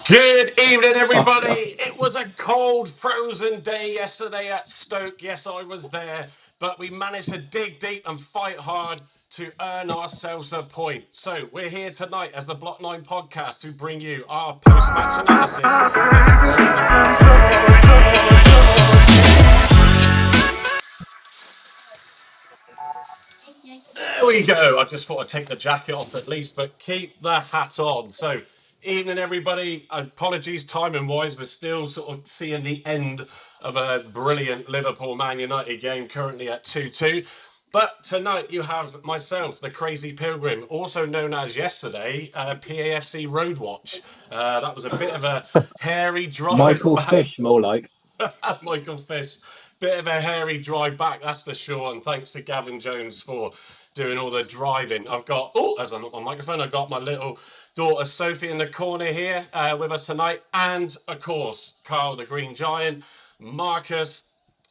Good evening, everybody. It was a cold, frozen day yesterday at Stoke. Yes, I was there, but we managed to dig deep and fight hard to earn ourselves a point. So we're here tonight as the Block 9 podcast to bring you our post-match analysis. There we go. I just thought I'd take the jacket off at least, but keep the hat on. So, evening, everybody. Apologies, timing wise, we're still sort of seeing the end of a brilliant Liverpool Man United game currently at 2-2. But tonight you have myself, the Crazy Pilgrim, also known as yesterday, PAFC Roadwatch. That was a bit of a hairy drive. Michael Fish, more like. Michael Fish. Bit of a hairy drive back, that's for sure. And thanks to Gavin Jones for doing all the driving. I've got, as I'm not on microphone, I've got my little daughter Sophie in the corner here with us tonight. And, of course, Carl the Green Giant, Marcus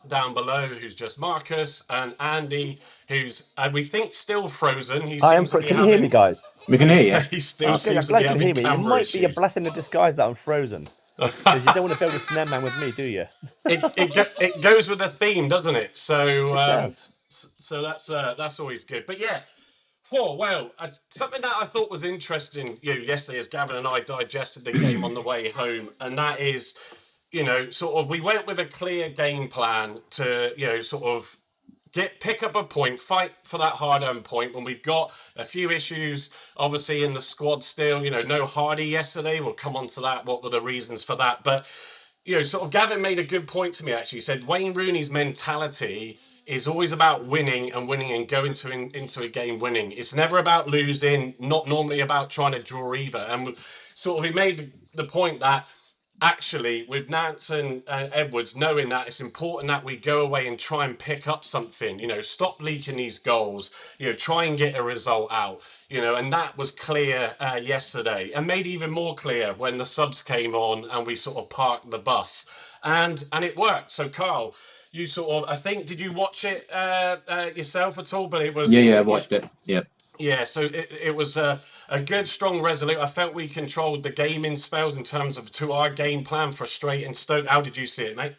down below, who's just Marcus, and Andy, who's, we think, still frozen. Can you hear me, guys? We can hear you. He still seems to be having hear me. It camera might be a issues. blessing in disguise that I'm frozen. Because you don't want to build a snowman with me, do you? It goes with the theme, doesn't it? So does. So that's always good. But yeah, something that I thought was interesting, yesterday as Gavin and I digested the game on the way home, and that is, sort of we went with a clear game plan to, sort of pick up a point, fight for that hard-earned point when we've got a few issues, obviously, in the squad still. No Hardy yesterday. We'll come on to that. What were the reasons for that? But, sort of Gavin made a good point to me, actually. He said Wayne Rooney's mentality is always about winning and going into a game winning. It's never about losing, not normally about trying to draw either. And sort of he made the point that actually, with Nance and Edwards knowing that it's important that we go away and try and pick up something, stop leaking these goals, try and get a result out, and that was clear yesterday, and made even more clear when the subs came on and we sort of parked the bus, and it worked. So, Carl, you sort of, I think, did you watch it yourself at all? But it was... Yeah, I watched it. Yep. Yeah, so it was a good, strong, resolute. I felt we controlled the game in spells in terms of to our game plan, frustrating Stoke. How did you see it, mate?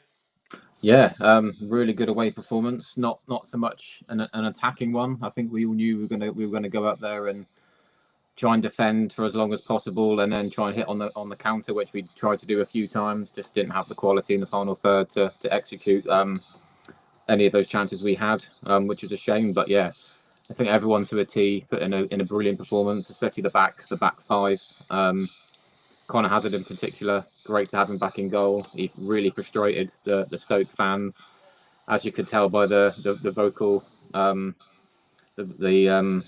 Yeah, really good away performance. Not so much an attacking one. I think we all knew we were gonna go up there and try and defend for as long as possible, and then try and hit on the counter, which we tried to do a few times. Just didn't have the quality in the final third to execute any of those chances we had, which was a shame. But yeah, I think everyone to a T put in a brilliant performance, especially the back five. Conor Hazard in particular, great to have him back in goal. He really frustrated the Stoke fans, as you could tell by the vocal, the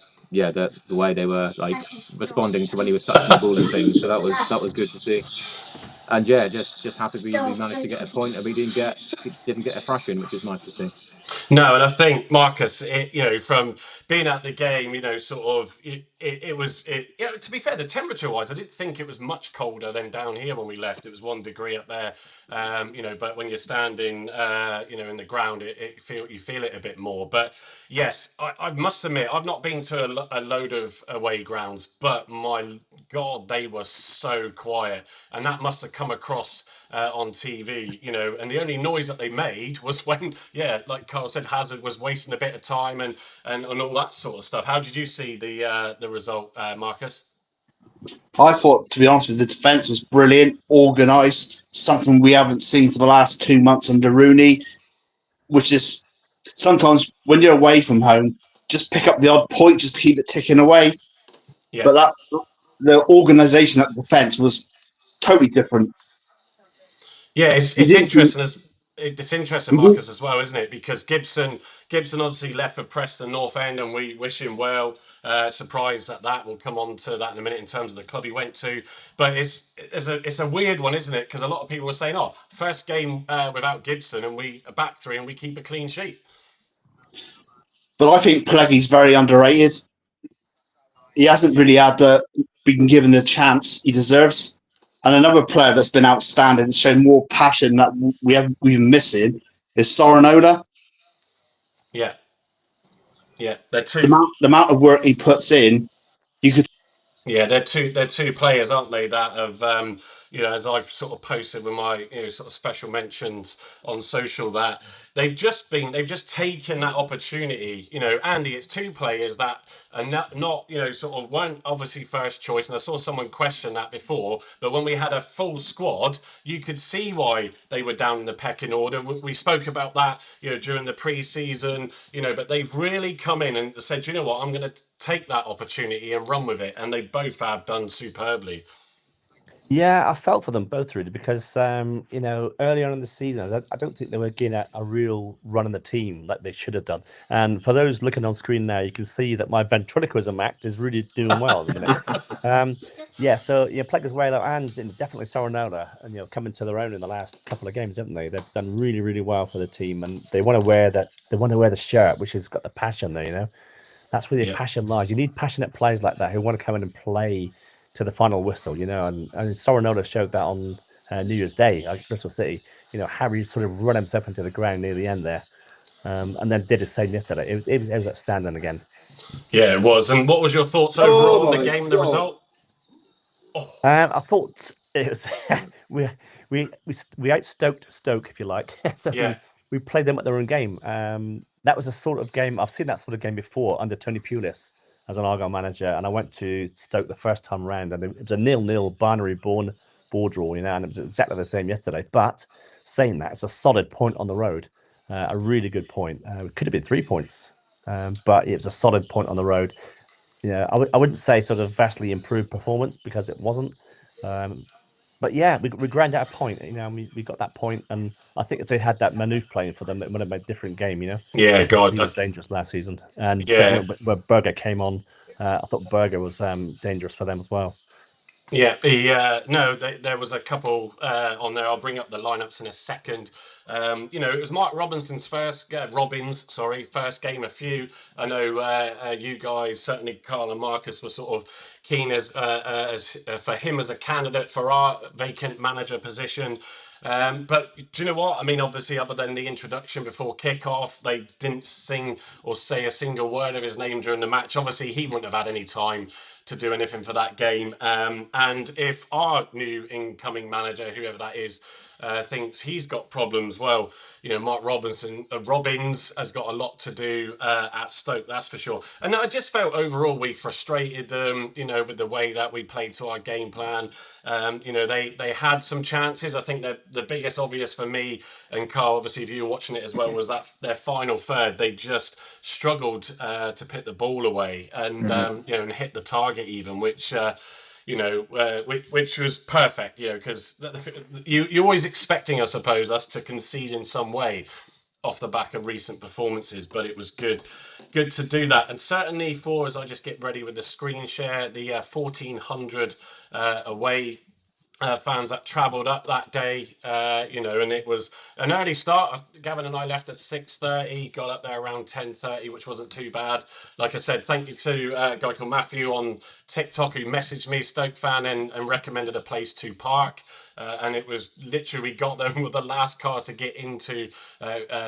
way they were like responding to when he was touching the ball and things. So that was good to see. And yeah, just happy we managed to get a point and we didn't get a thrashing, which is nice to see. No, and I think Marcus, from being at the game, sort of, it was, to be fair, the temperature-wise, I didn't think it was much colder than down here when we left. It was 1 degree up there, but when you're standing, in the ground, you feel it a bit more. But yes, I must admit, I've not been to a load of away grounds, but my God, they were so quiet, and that must have come across on TV, and the only noise that they made was when, like Carl said, Hazard was wasting a bit of time and all that sort of stuff. How did you see the result, Marcus? I thought, to be honest with you, the defence was brilliant, organised, something we haven't seen for the last 2 months under Rooney, which is sometimes when you're away from home, just pick up the odd point, just keep it ticking away. Yeah. But the organisation at the defence was totally different. Yeah, it's interesting. It's interesting, Marcus, as well, isn't it? Because Gibson obviously left for Preston North End, and we wish him well. Surprised at that. We'll come on to that in a minute in terms of the club he went to. But it's a weird one, isn't it? Because a lot of people were saying, first game without Gibson, and we a back three, and we keep a clean sheet. But I think Pellegrin's very underrated. He hasn't really been given the chance he deserves. And another player that's been outstanding, shown more passion that we've been missing, is Sorinola. Yeah, they're two. The amount of work he puts in, you could. Yeah, they're two players, aren't they? That have as I've sort of posted with my sort of special mentions on social, that they've just taken that opportunity. Andy, it's two players that are not sort of weren't obviously first choice, and I saw someone question that before, but when we had a full squad, you could see why they were down in the pecking order. We spoke about that during the pre-season, but they've really come in and said, you know what, I'm going to take that opportunity and run with it, and they both have done superbly. Yeah, I felt for them both really because early on in the season, I don't think they were getting a real run in the team like they should have done. And for those looking on screen now, you can see that my ventriloquism act is really doing well at the minute. Yeah, so Pleguezuelo and definitely Sorinola, and coming to their own in the last couple of games, haven't they? They've done really, really well for the team, and they want to wear that. They want to wear the shirt, which has got the passion there. That's where your passion lies. You need passionate players like that who want to come in and play to the final whistle, and Sorinola showed that on New Year's Day at Bristol City. How he sort of run himself into the ground near the end there, and then did the same yesterday. It was outstanding again. Yeah, it was. And what was your thoughts overall on the game, the result? I thought it was we outstoked Stoke, if you like. So we played them at their own game. That was a sort of game I've seen that sort of game before under Tony Pulis as an Argyle manager, and I went to Stoke the first time round, and it was a 0-0 binary board draw, and it was exactly the same yesterday. But saying that, it's a solid point on the road, a really good point. It could have been 3 points, but it was a solid point on the road. I wouldn't say sort of vastly improved performance because it wasn't. But yeah, we ground out a point, we got that point, and I think if they had that Manouf playing for them, it would have been a different game, Yeah, God. He was dangerous last season. And certainly where Berger came on, I thought Berger was dangerous for them as well. Yeah, there was a couple on there. I'll bring up the lineups in a second. It was Mark Robinson's first game of few. I know you guys, certainly Carl and Marcus, were sort of keen as for him as a candidate for our vacant manager position. But do you know what? I mean, obviously, other than the introduction before kickoff, they didn't sing or say a single word of his name during the match. Obviously, he wouldn't have had any time to do anything for that game. And if our new incoming manager, whoever that is, thinks he's got problems, well, Mark Robbins has got a lot to do at Stoke, that's for sure. And I just felt overall we frustrated them, with the way that we played to our game plan. They had some chances. I think that the biggest obvious for me and Carl, obviously, if you were watching it as well, was that their final third, they just struggled to put the ball away and and hit the target even, which was perfect, because you're always expecting, I suppose, us to concede in some way off the back of recent performances, but it was good to do that. And certainly for, as I just get ready with the screen share, the 1,400 away fans that travelled up that day, and it was an early start. Gavin and I left at 6:30, got up there around 10:30, which wasn't too bad. Like I said, thank you to a guy called Matthew on TikTok who messaged me, Stoke fan, and recommended a place to park. And it was literally, we got there with the last car to get into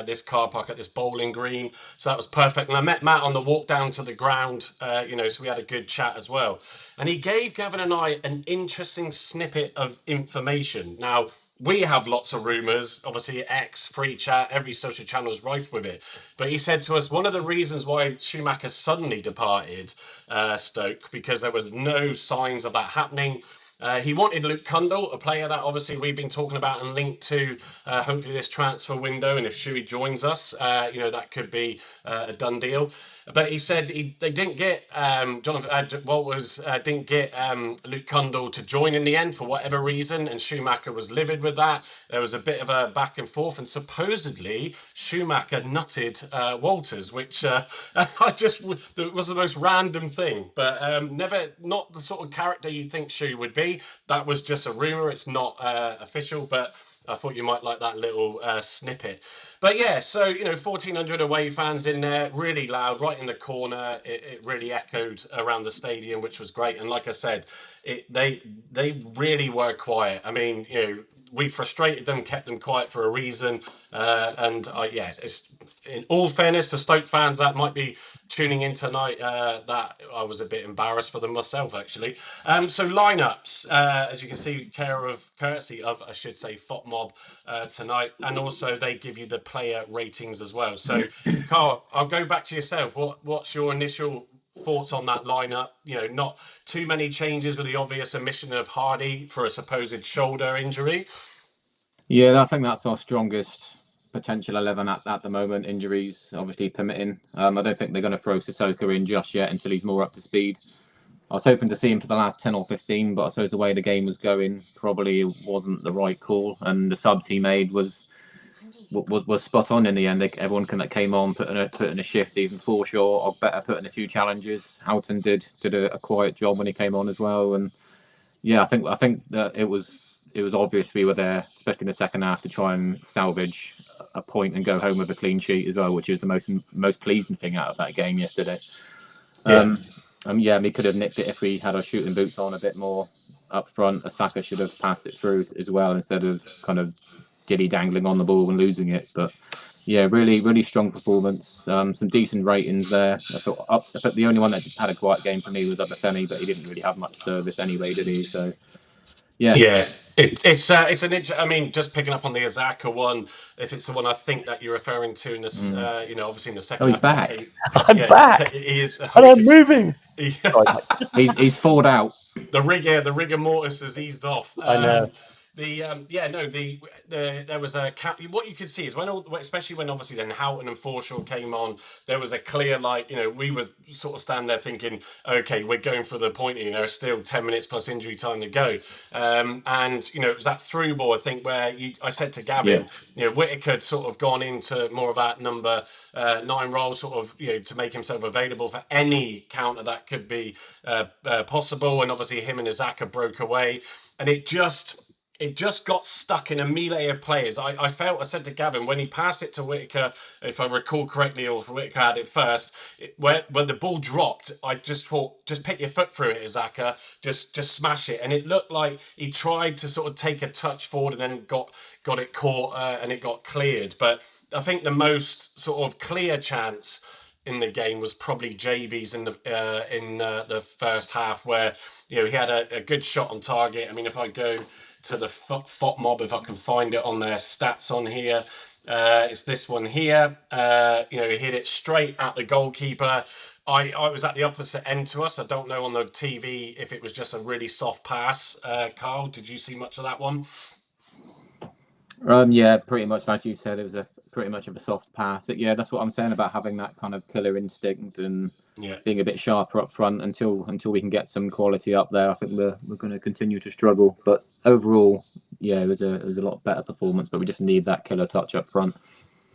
this car park at this bowling green. So that was perfect. And I met Matt on the walk down to the ground, so we had a good chat as well. And he gave Gavin and I an interesting snippet of information. Now, we have lots of rumours, obviously X, free chat, every social channel is rife with it. But he said to us, one of the reasons why Schumacher suddenly departed Stoke, because there was no signs of that happening. He wanted Luke Cundle, a player that obviously we've been talking about and linked to hopefully this transfer window. And if Shuey joins us, that could be a done deal. But he said they didn't get Jonathan Walters didn't get Luke Cundle to join in the end for whatever reason, and Schumacher was livid with that. There was a bit of a back and forth, and supposedly Schumacher nutted Walters, which it was the most random thing, but not the sort of character you think Shu would be. That was just a rumor. It's not official, but I thought you might like that little snippet. But yeah, so 1,400 away fans in there, really loud, right in the corner. It really echoed around the stadium, which was great. And like I said, they really were quiet. I mean, we frustrated them, kept them quiet for a reason. in all fairness to Stoke fans that might be tuning in tonight, that I was a bit embarrassed for them myself, actually. So lineups, as you can see, courtesy of, I should say, FOTMob tonight, and also they give you the player ratings as well. So, Carl, I'll go back to yourself. What's your initial thoughts on that lineup? Not too many changes with the obvious omission of Hardy for a supposed shoulder injury. Yeah, I think that's our strongest potential 11 at the moment, injuries obviously permitting. I don't think they're going to throw Sissoko in just yet until he's more up to speed. I was hoping to see him for the last 10 or 15, but I suppose the way the game was going probably wasn't the right call, and the subs he made was spot on in the end. Everyone that came on put in a shift, even Forshaw, Better put in a few challenges. Houghton did a quiet job when he came on as well, and yeah, I think that it was obvious we were there, especially in the second half, to try and salvage a point and go home with a clean sheet as well, which is the most pleasing thing out of that game yesterday. We could have nicked it if we had our shooting boots on a bit more up front. Asaka should have passed it through as well instead of kind of dilly-dangling on the ball and losing it. But yeah, really, really strong performance. Some decent ratings there. I thought the only one that had a quiet game for me was Obafemi, but he didn't really have much service anyway, did he? So yeah. It's an I mean, just picking up on the Asaka one, if it's the one I think that you're referring to in this, obviously in the second. Oh, he's back. I'm back. He is. And I'm moving. He's fallen out. The rigor mortis has eased off. I know. There was a what you could see is especially when obviously then Houghton and Forshaw came on, there was a clear we were sort of standing there thinking, okay, we're going for the point. There's still 10 minutes plus injury time to go, and it was that through ball, I think, where I said to Gavin, Whittaker had sort of gone into more of that number 9 role, sort of to make himself available for any counter that could be possible, and obviously him and Azaka broke away, and it just got stuck in a melee of players. I said to Gavin, when he passed it to Whittaker, if I recall correctly, or if Whittaker had it first, when the ball dropped, I just thought, just pick your foot through it, Azaka, just smash it. And it looked like he tried to sort of take a touch forward and then got it caught and it got cleared. But I think the most sort of clear chance in the game was probably JB's in the first half, where he had a good shot on target. I mean, if I go to the FOTMob, if I can find it on their stats on here, it's this one here. He hit it straight at the goalkeeper. I was at the opposite end to us. I don't know on the TV if it was just a really soft pass. Carl, did you see much of that one? Yeah, pretty much as you said, it was pretty much of a soft pass. Yeah, that's what I'm saying about having that kind of killer instinct and being a bit sharper up front until we can get some quality up there. I think we're going to continue to struggle, but overall, yeah, it was a lot better performance. But we just need that killer touch up front.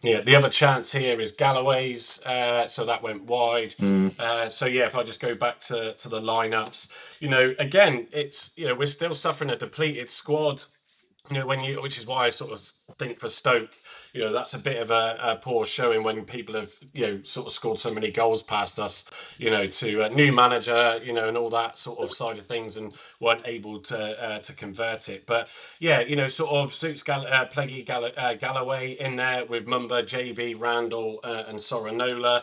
Yeah, the other chance here is Galloway's, so that went wide. If I just go back to the lineups, again, it's we're still suffering a depleted squad. Which is why I sort of think for Stoke, that's a bit of a poor showing when people have, sort of scored so many goals past us, to a new manager, and all that sort of side of things, and weren't able to convert it. But yeah, sort of suits Pleggy Galloway in there with Mumba, JB, Randall, and Soranola,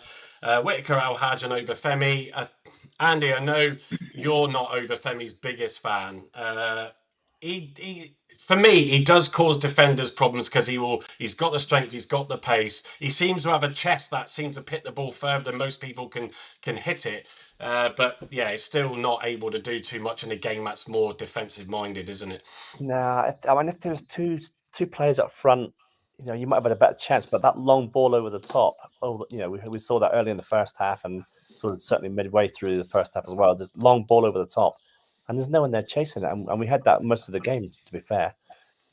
Whittaker, Al-Hajj, and Obafemi. Andy, I know you're not Obafemi's biggest fan. For me, he does cause defenders problems because he's got the strength, he's got the pace. He seems to have a chest that seems to hit the ball further than most people can hit it. But yeah, he's still not able to do too much in a game that's more defensive minded, isn't it? Nah, if there was two players up front, you might have had a better chance. But that long ball over the top, we saw that early in the first half, and sort of certainly midway through the first half as well. There's long ball over the top. And there's no one there chasing it, and we had that most of the game. To be fair,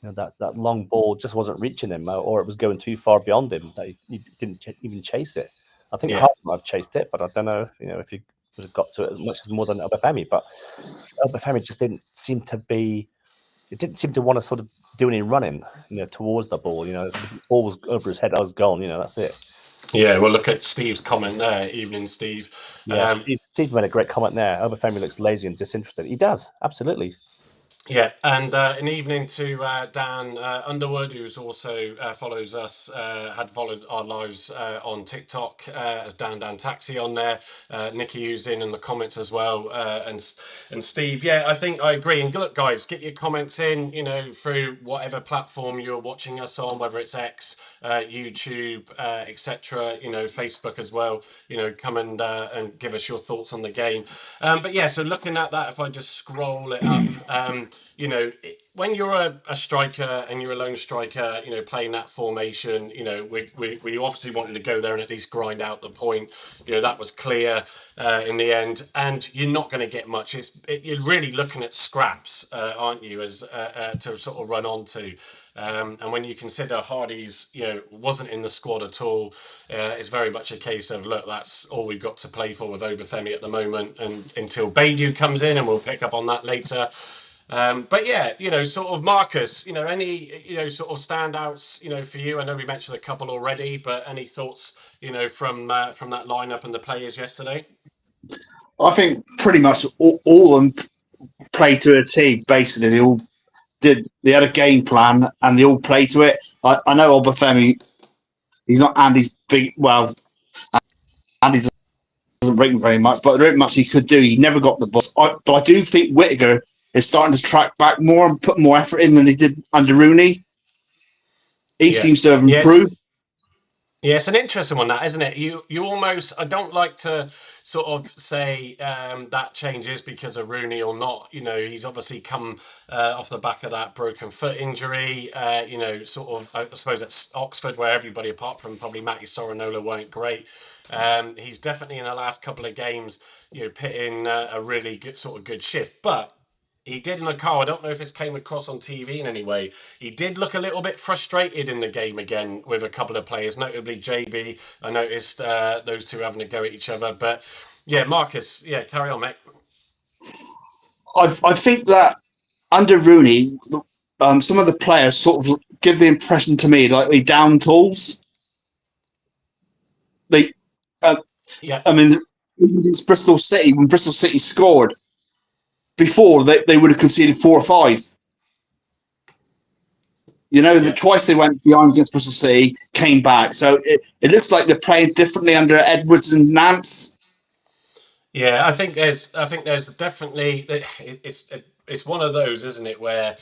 that long ball just wasn't reaching him, or it was going too far beyond him that he didn't even chase it. I think Hart might have chased it, but I don't know, if he would have got to it as much as more than Obafemi. But Obafemi just didn't seem to want to sort of do any running, towards the ball. The ball was over his head, I was gone. That's it. Yeah, well, look at Steve's comment there. Evening, Steve. Yeah, Steve made a great comment there. Obafemi looks lazy and disinterested. He does, absolutely. Yeah, and an evening to Dan Underwood, who's also follows us, had followed our lives on TikTok as Dan Taxi on there. Nikki, who's in the comments as well, and Steve. Yeah, I think I agree. And look, guys, get your comments in. Through whatever platform you're watching us on, whether it's X, YouTube, etc. Facebook as well. Come and give us your thoughts on the game. But yeah, so looking at that, if I just scroll it up. When you're a striker and you're a lone striker, playing that formation, we obviously wanted to go there and at least grind out the point. That was clear in the end, and you're not going to get much. You're really looking at scraps, aren't you, as to sort of run onto. And when you consider Hardy's, wasn't in the squad at all, it's very much a case of, look, that's all we've got to play for with Obafemi at the moment, and until Baidu comes in, and we'll pick up on that later. But yeah, sort of Marcus, any, sort of standouts, for you? I know we mentioned a couple already, but any thoughts, from that lineup and the players yesterday? I think pretty much all of them played to a T. Basically, they had a game plan and they all played to it. I know Obafemi, he's not Andy's big. Well, Andy doesn't rate him very much, but there isn't much he could do. He never got the ball. But I do think Whittaker is starting to track back more and put more effort in than he did under Rooney. He seems to have improved. Yeah, it's an interesting one, that, isn't it? You almost, I don't like to sort of say that changes because of Rooney or not. He's obviously come off the back of that broken foot injury. Sort of, I suppose at Oxford, where everybody apart from probably Matty Sorinola weren't great. He's definitely in the last couple of games, put in a really good shift, but he did in the car. I don't know if this came across on TV in any way. He did look a little bit frustrated in the game again with a couple of players, notably JB. I noticed those two having a go at each other. But yeah, Marcus, carry on, mate. I think that under Rooney, some of the players sort of give the impression to me like they down tools. I mean, it's Bristol City. When Bristol City scored, before they would have conceded 4 or 5. Twice they went behind against Bristol City, came back. So it looks like they're playing differently under Edwards and Nance. Yeah, I think there's definitely, it's one of those, isn't it, where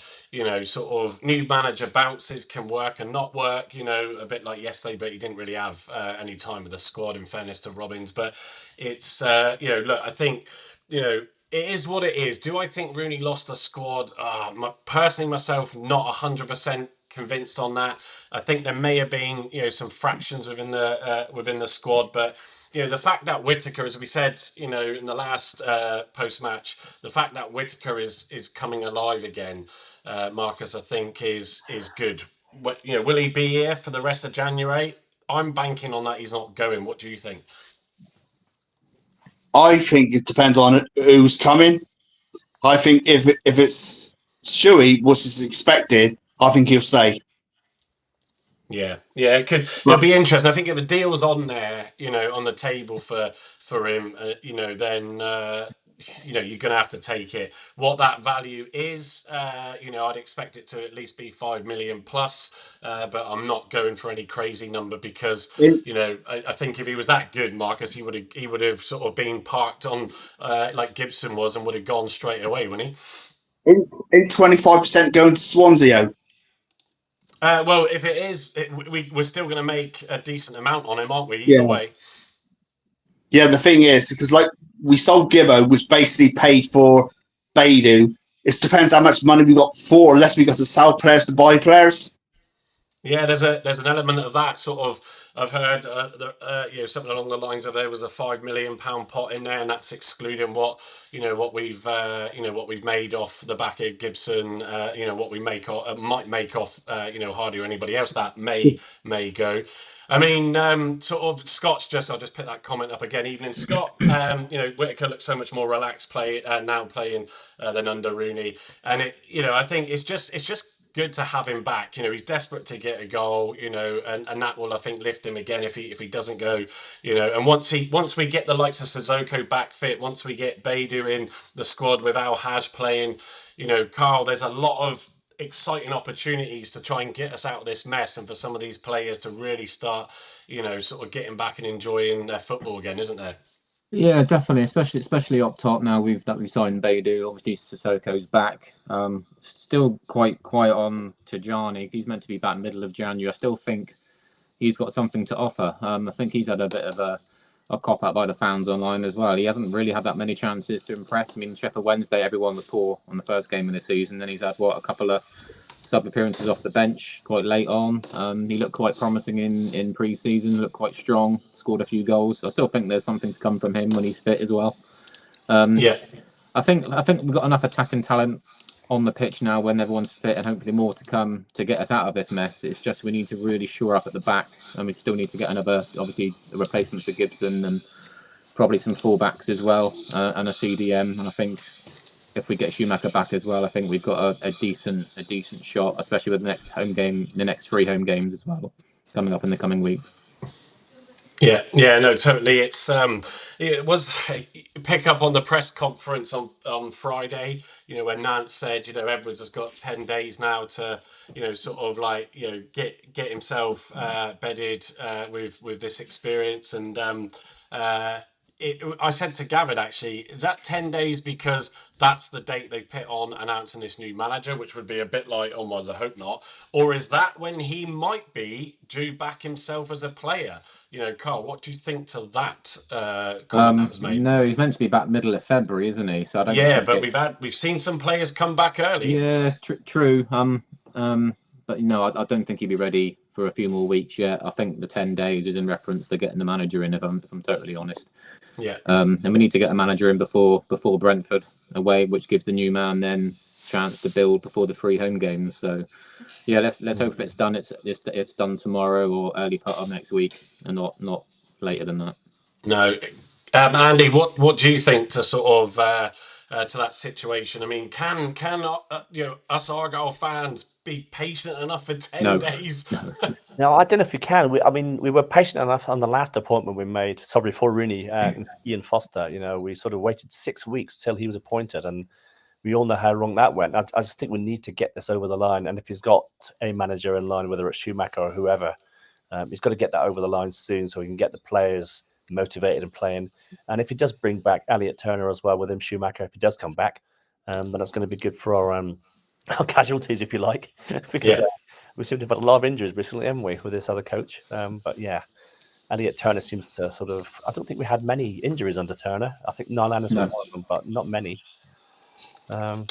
sort of new manager bounces can work and not work. A bit like yesterday, but he didn't really have any time with the squad, in fairness to Robbins. But it's look, I think it is what it is. Do I think Rooney lost the squad? Personally, myself, not 100% convinced on that. I think there may have been some fractions within the squad, but the fact that Whittaker, as we said, in the last post-match, the fact that Whittaker is coming alive again, Marcus, I think is good. Will he be here for the rest of January? I'm banking on that he's not going. What do you think? I think it depends on who's coming. I think if it's Shuey, which is expected, I think he'll stay. Yeah, it'll be interesting. I think if a deal's on there, on the table for him, then you're going to have to take it. What that value is, I'd expect it to at least be 5 million plus, but I'm not going for any crazy number because I think if he was that good, Marcus, he would have sort of been parked on like Gibson was and would have gone straight away, wouldn't he? In 25% going to Swansea. Well, if it is, we're still going to make a decent amount on him, aren't we? Either way. Yeah, the thing is, because like we sold Gibbo, was basically paid for Baidu. It depends how much money we got for, unless we got to sell players to buy players. Yeah, there's an element of that sort of. I've heard something along the lines of there was a £5 million pot in there, and that's excluding what we've made off the back of Gibson. What we might make off Hardy or anybody else that may go. I mean, sort of Scott's I'll just put that comment up again. Evening, Scott. Whittaker looks so much more relaxed now playing than under Rooney, and I think it's just good to have him back. He's desperate to get a goal, and that will, I think, lift him again if he doesn't go, and once we get the likes of Sissoko back fit, once we get Beidou in the squad with Al Haj playing, Carl, there's a lot of exciting opportunities to try and get us out of this mess, and for some of these players to really start, sort of getting back and enjoying their football again, isn't there? Yeah, definitely, especially up top now. We've signed Beidou. Obviously, Sissoko's back. Still quite quiet on Tijani. He's meant to be back middle of January. I still think he's got something to offer. I think he's had a bit of a cop out by the fans online as well. He hasn't really had that many chances to impress. I mean, Sheffield Wednesday, everyone was poor on the first game of the season. Then he's had a couple of sub appearances off the bench quite late on. He looked quite promising in pre-season, looked quite strong, scored a few goals. I still think there's something to come from him when he's fit as well. Yeah, I think we've got enough attacking talent on the pitch now when everyone's fit, and hopefully more to come to get us out of this mess. It's just we need to really shore up at the back, and we still need to get obviously a replacement for Gibson, and probably some fullbacks as well, and a CDM. And I think if we get Schumacher back as well, I think we've got a decent shot, especially with the next 3 home games as well coming up in the coming weeks. Yeah, no, totally. It was pick up on the press conference on Friday, when Nance said, Edwards has got 10 days now to, sort of like, get himself bedded with this experience. And I said to Gavin, actually, is that 10 days because that's the date they put on announcing this new manager, which would be a bit like, oh my, I hope not. Or is that when he might be due back himself as a player? Carl, what do you think to that comment that was made? No, he's meant to be back middle of February, isn't he? So I don't. Yeah, but we've seen some players come back early. Yeah, true. But no, I don't think he'd be ready for a few more weeks yet. I think the 10 days is in reference to getting the manager in, if I'm totally honest. Yeah. And we need to get a manager in before Brentford away, which gives the new man then chance to build before the 3 home games. So yeah, let's hope it's done. It's done tomorrow or early part of next week, and not later than that. No, Andy, what do you think to sort of to that situation? I mean, can us Argyle fans be patient enough for 10 days? No, I don't know if we can. We were patient enough on the last appointment we made. Sorry, before Rooney, Ian Foster. We sort of waited 6 weeks till he was appointed, and we all know how wrong that went. I just think we need to get this over the line. And if he's got a manager in line, whether it's Schumacher or whoever, he's got to get that over the line soon so he can get the players motivated and playing. And if he does bring back Elliot Turner as well with him, Schumacher, if he does come back, then that's going to be good for our casualties, if you like, because we seem to have had a lot of injuries recently, haven't we, with this other coach? But yeah, Elliot Turner seems to sort of. I don't think we had many injuries under Turner. I think Narlanis was one of them, but not many. And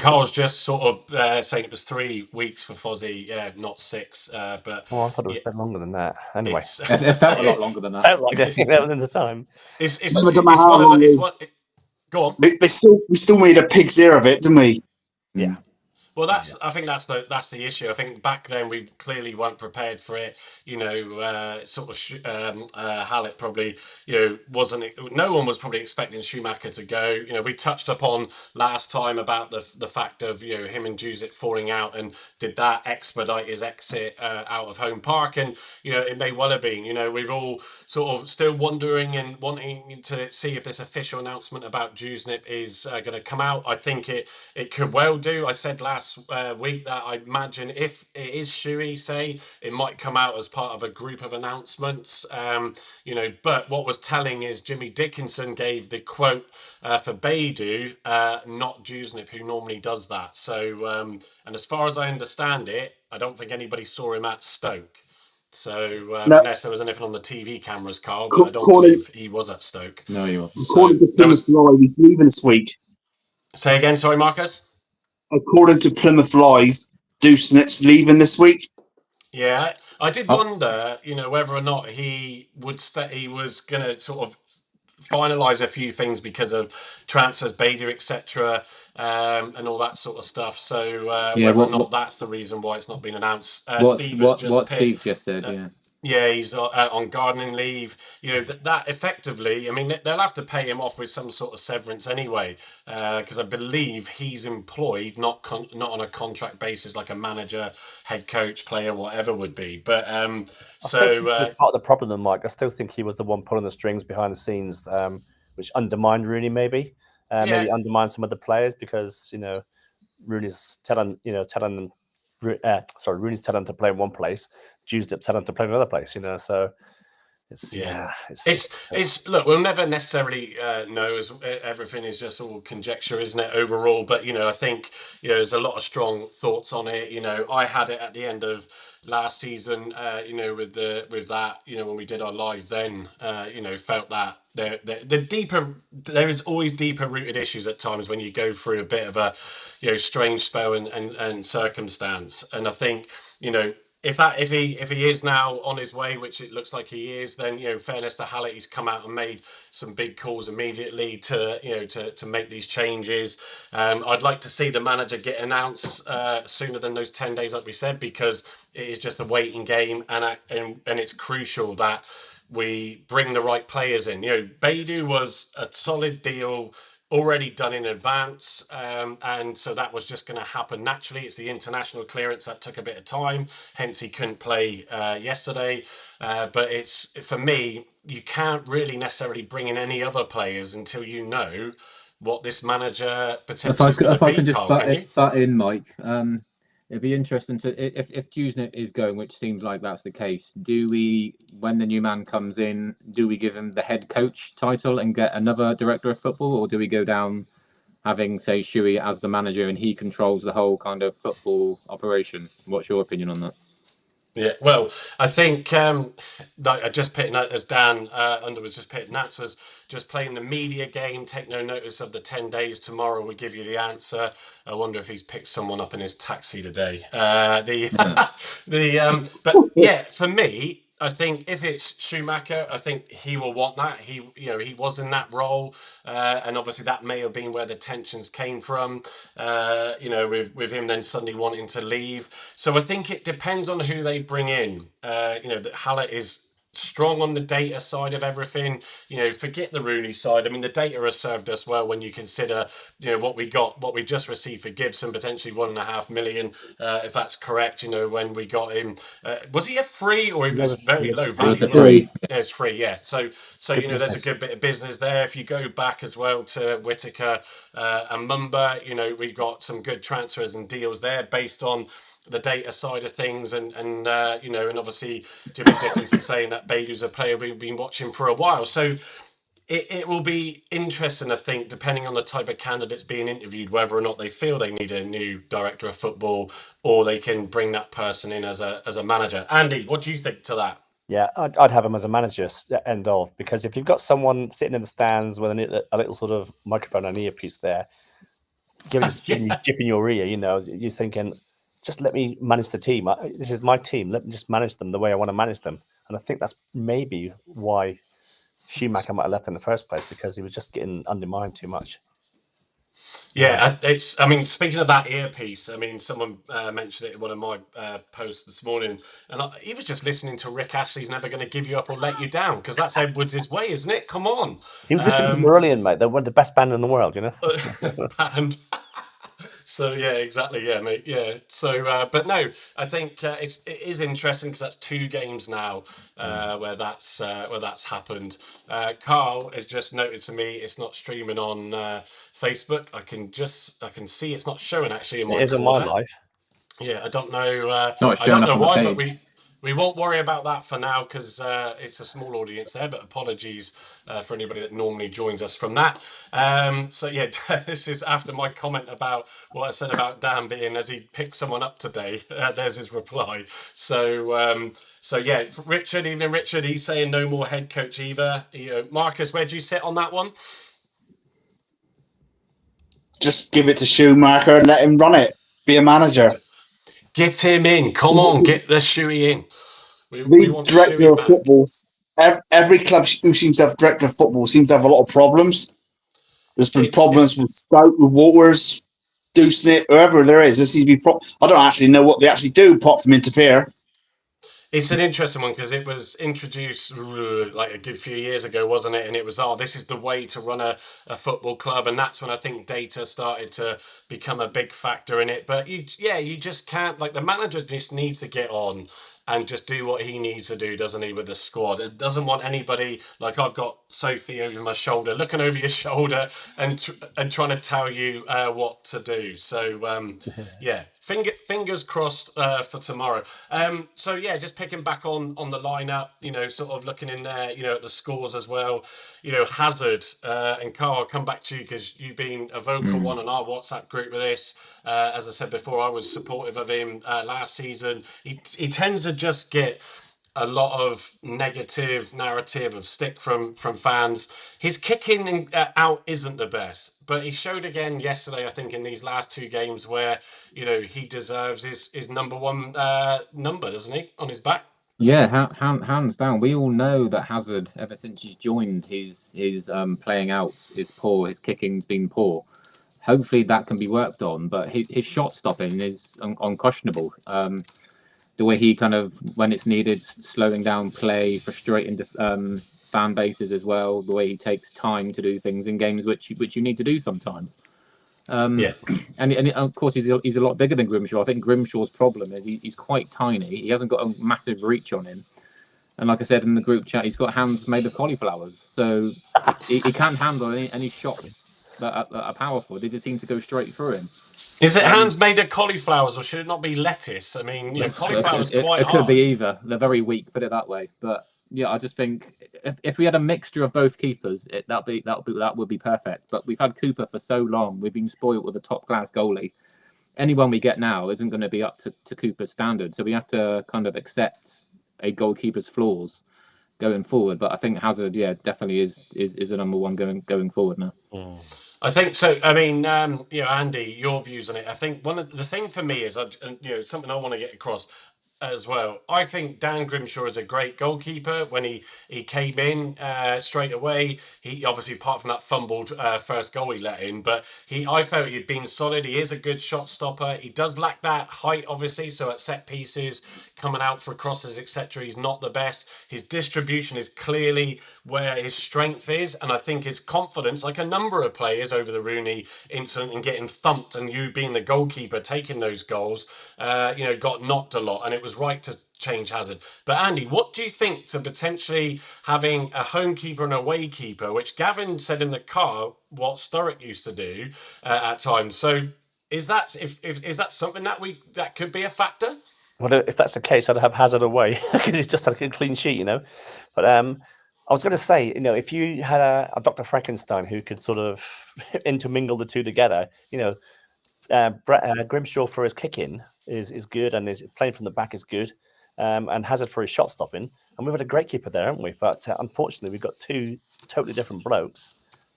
Carl's just sort of saying it was 3 weeks for Fozzie, not 6. But I thought it was a bit longer than that. Anyway, it felt a lot longer than that. Felt like it in the time. Go on. We still made a pig's ear of it, didn't we? Yeah. Well, I think that's the issue. I think back then we clearly weren't prepared for it. Hallett probably, wasn't. No one was probably expecting Schumacher to go. We touched upon last time about the fact of him and Jusic falling out, and did that expedite his exit out of Home Park? And it may well have been. We've all sort of still wondering and wanting to see if this official announcement about Jusnip is going to come out. I think it could well do. I said last week that I imagine if it is Shuey, say, it might come out as part of a group of announcements, but what was telling is Jimmy Dickinson gave the quote for Beidou, not Jusnip, who normally does that. So and as far as I understand it, I don't think anybody saw him at Stoke. So unless there was anything on the TV cameras, Carl, but I don't believe he was at Stoke. No, he wasn't. According to Plymouth Live, he's leaving this week. Say again, sorry, Marcus? According to Plymouth Live, Jusnip's leaving this week. Yeah, I did wonder, whether or not he was going to sort of finalise a few things because of transfers, Bader, etc., and all that sort of stuff. So whether or not that's the reason why it's not been announced. Steve just said, Yeah, he's on gardening leave. That effectively, I mean, they'll have to pay him off with some sort of severance anyway, because I believe he's employed, not on a contract basis like a manager, head coach, player, whatever would be. But I still think he was part of the problem, then, Mike. I still think he was the one pulling the strings behind the scenes, which undermined Rooney, maybe undermined some of the players, because Rooney's telling Rooney's telling to play in one place, Jude's telling to play in another place. So it's look, we'll never necessarily know, as everything is just all conjecture, isn't it, overall? But I think there's a lot of strong thoughts on it. I had it at the end of last season, with that, when we did our live then, felt that there is always deeper rooted issues at times when you go through a bit of a strange spell and circumstance. And I think if he is now on his way, which it looks like he is, then fairness to Hallett, he's come out and made some big calls immediately to make these changes. I'd like to see the manager get announced sooner than those 10 days, like we said, because it is just a waiting game, and it's crucial that we bring the right players in. Beidou was a solid deal, already done in advance, and so that was just going to happen naturally. It's the international clearance that took a bit of time, hence he couldn't play yesterday. But it's, for me, you can't really necessarily bring in any other players until you know what this manager potentially is going to be. If I can just butt in, Mike, it'd be interesting to, if Jusnip is going, which seems like that's the case, do we, when the new man comes in, do we give him the head coach title and get another director of football, or do we go down having, say, Shuey as the manager and he controls the whole kind of football operation? What's your opinion on that? Yeah, well, I think like I just picked as Dan Under was just picked, Nats was just playing the media game. Take no notice of the 10 days. Tomorrow we'll give you the answer. I wonder if he's picked someone up in his taxi today. But yeah, for me, I think if it's Schumacher, I think he will want that. He was in that role, and obviously that may have been where the tensions came from. With him then suddenly wanting to leave. So I think it depends on who they bring in. That Hallett is strong on the data side of everything. Forget the Rooney side. I mean, the data has served us well when you consider, what we just received for Gibson, potentially 1.5 million, if that's correct. When we got him, was he a free, or it was very low value? It was a free. Yeah, it's free. Yeah. So there's a good bit of business there. If you go back as well to Whittaker and Mumba, we got some good transfers and deals there based on the data side of things, and obviously Jimmy Dickinson saying that Beidou's a player we've been watching for a while. So it will be interesting, I think, depending on the type of candidates being interviewed, whether or not they feel they need a new director of football, or they can bring that person in as a manager. Andy, what do you think to that? Yeah, I'd have him as a manager, end of, because if you've got someone sitting in the stands with a little sort of microphone and earpiece there, giving you jip in your ear, you're thinking, just let me manage the team. This is my team. Let me just manage them the way I want to manage them. And I think that's maybe why Schumacher might have left in the first place, because he was just getting undermined too much. Yeah, speaking of that earpiece, someone mentioned it in one of my posts this morning, and he was just listening to Rick Astley's Never Gonna Give You Up or Let You Down, because that's Edwards' way, isn't it? Come on. He was listening to Marillion, mate. They're one of the best band in the world, Band. So yeah, exactly, yeah, mate, yeah. So, but no, I think it is interesting, because that's 2 games now where that's happened. Carl has just noted to me it's not streaming on Facebook. I can see it's not showing actually in my. It is on my live. Yeah, I don't know. Not I don't know why, but we won't worry about that for now, because it's a small audience there, but apologies for anybody that normally joins us from that. So yeah, this is after my comment about what I said about Dan being, as he picked someone up today, there's his reply. So yeah, Richard, evening Richard, he's saying no more head coach either. Marcus, where do you sit on that one? Just give it to Schumacher and let him run it. Be a manager. Get him in. Come on, get the Shuey in. These director of football, every club who seems to have director of football seems to have a lot of problems. There's been problems with Stoke, with Waters, Deucenit, whoever there is. There seems to be I don't actually know what they actually do apart from interfere. It's an interesting one because it was introduced like a good few years ago, wasn't it? And it was, oh, this is the way to run a football club, and that's when I think data started to become a big factor in it. But you just can't. Like the manager just needs to get on and just do what he needs to do, doesn't he, with the squad? It doesn't want anybody like I've got Sophie over my shoulder, looking over your shoulder, and trying to tell you what to do. So yeah, fingers crossed for tomorrow. So yeah, just picking back on the lineup, sort of looking in there, at the scores as well. Hazard and Carl, I'll come back to you because you've been a vocal one on our WhatsApp group with this. As I said before, I was supportive of him last season. He tends to just get a lot of negative narrative of stick from fans. His kicking out isn't the best, but he showed again yesterday, I think, in these last two games where he deserves his number one number, doesn't he, on his back? Yeah, hands down. We all know that Hazard, ever since he's joined, his playing out is poor. His kicking's been poor. Hopefully that can be worked on, but his shot stopping is unquestionable. The way he kind of, when it's needed, slowing down play, frustrating fan bases as well. The way he takes time to do things in games which you need to do sometimes. Yeah, and of course he's a lot bigger than Grimshaw. I think Grimshaw's problem is he's quite tiny. He hasn't got a massive reach on him, and like I said in the group chat, he's got hands made of cauliflowers, so he can't handle any shots that are powerful. They just seem to go straight through him. Is it hands made of cauliflowers, or should it not be lettuce? I mean, cauliflowers quite hard. It could be either. They're very weak, put it that way. But yeah, I just think if we had a mixture of both keepers, that would be perfect. But we've had Cooper for so long. We've been spoiled with a top class goalie. Anyone we get now isn't going to be up to Cooper's standard. So we have to kind of accept a goalkeeper's flaws going forward. But I think Hazard, yeah, definitely is the number one going forward now. I think so. I mean, Andy, your views on it. I think one of the thing for me is, something I want to get across as well. I think Dan Grimshaw is a great goalkeeper. When he came in straight away, he obviously, apart from that fumbled first goal he let in, but I felt he'd been solid. He is a good shot stopper. He does lack that height, obviously, so at set pieces, coming out for crosses, etc., he's not the best. His distribution is clearly where his strength is, and I think his confidence, like a number of players over the Rooney incident and getting thumped, and you being the goalkeeper taking those goals, got knocked a lot, and it was right to change Hazard. But Andy, what do you think to potentially having a home keeper and away keeper, which Gavin said in the car what Sturrock used to do at times? So is that is that something that could be a factor? Well, if that's the case, I'd have Hazard away because he's just had a clean sheet, But I was going to say, if you had a Dr. Frankenstein who could sort of intermingle the two together, Grimshaw for his kicking is good, and his playing from the back is good, and Hazard for his shot stopping. And we've had a great keeper there, haven't we? But unfortunately, we've got two totally different blokes.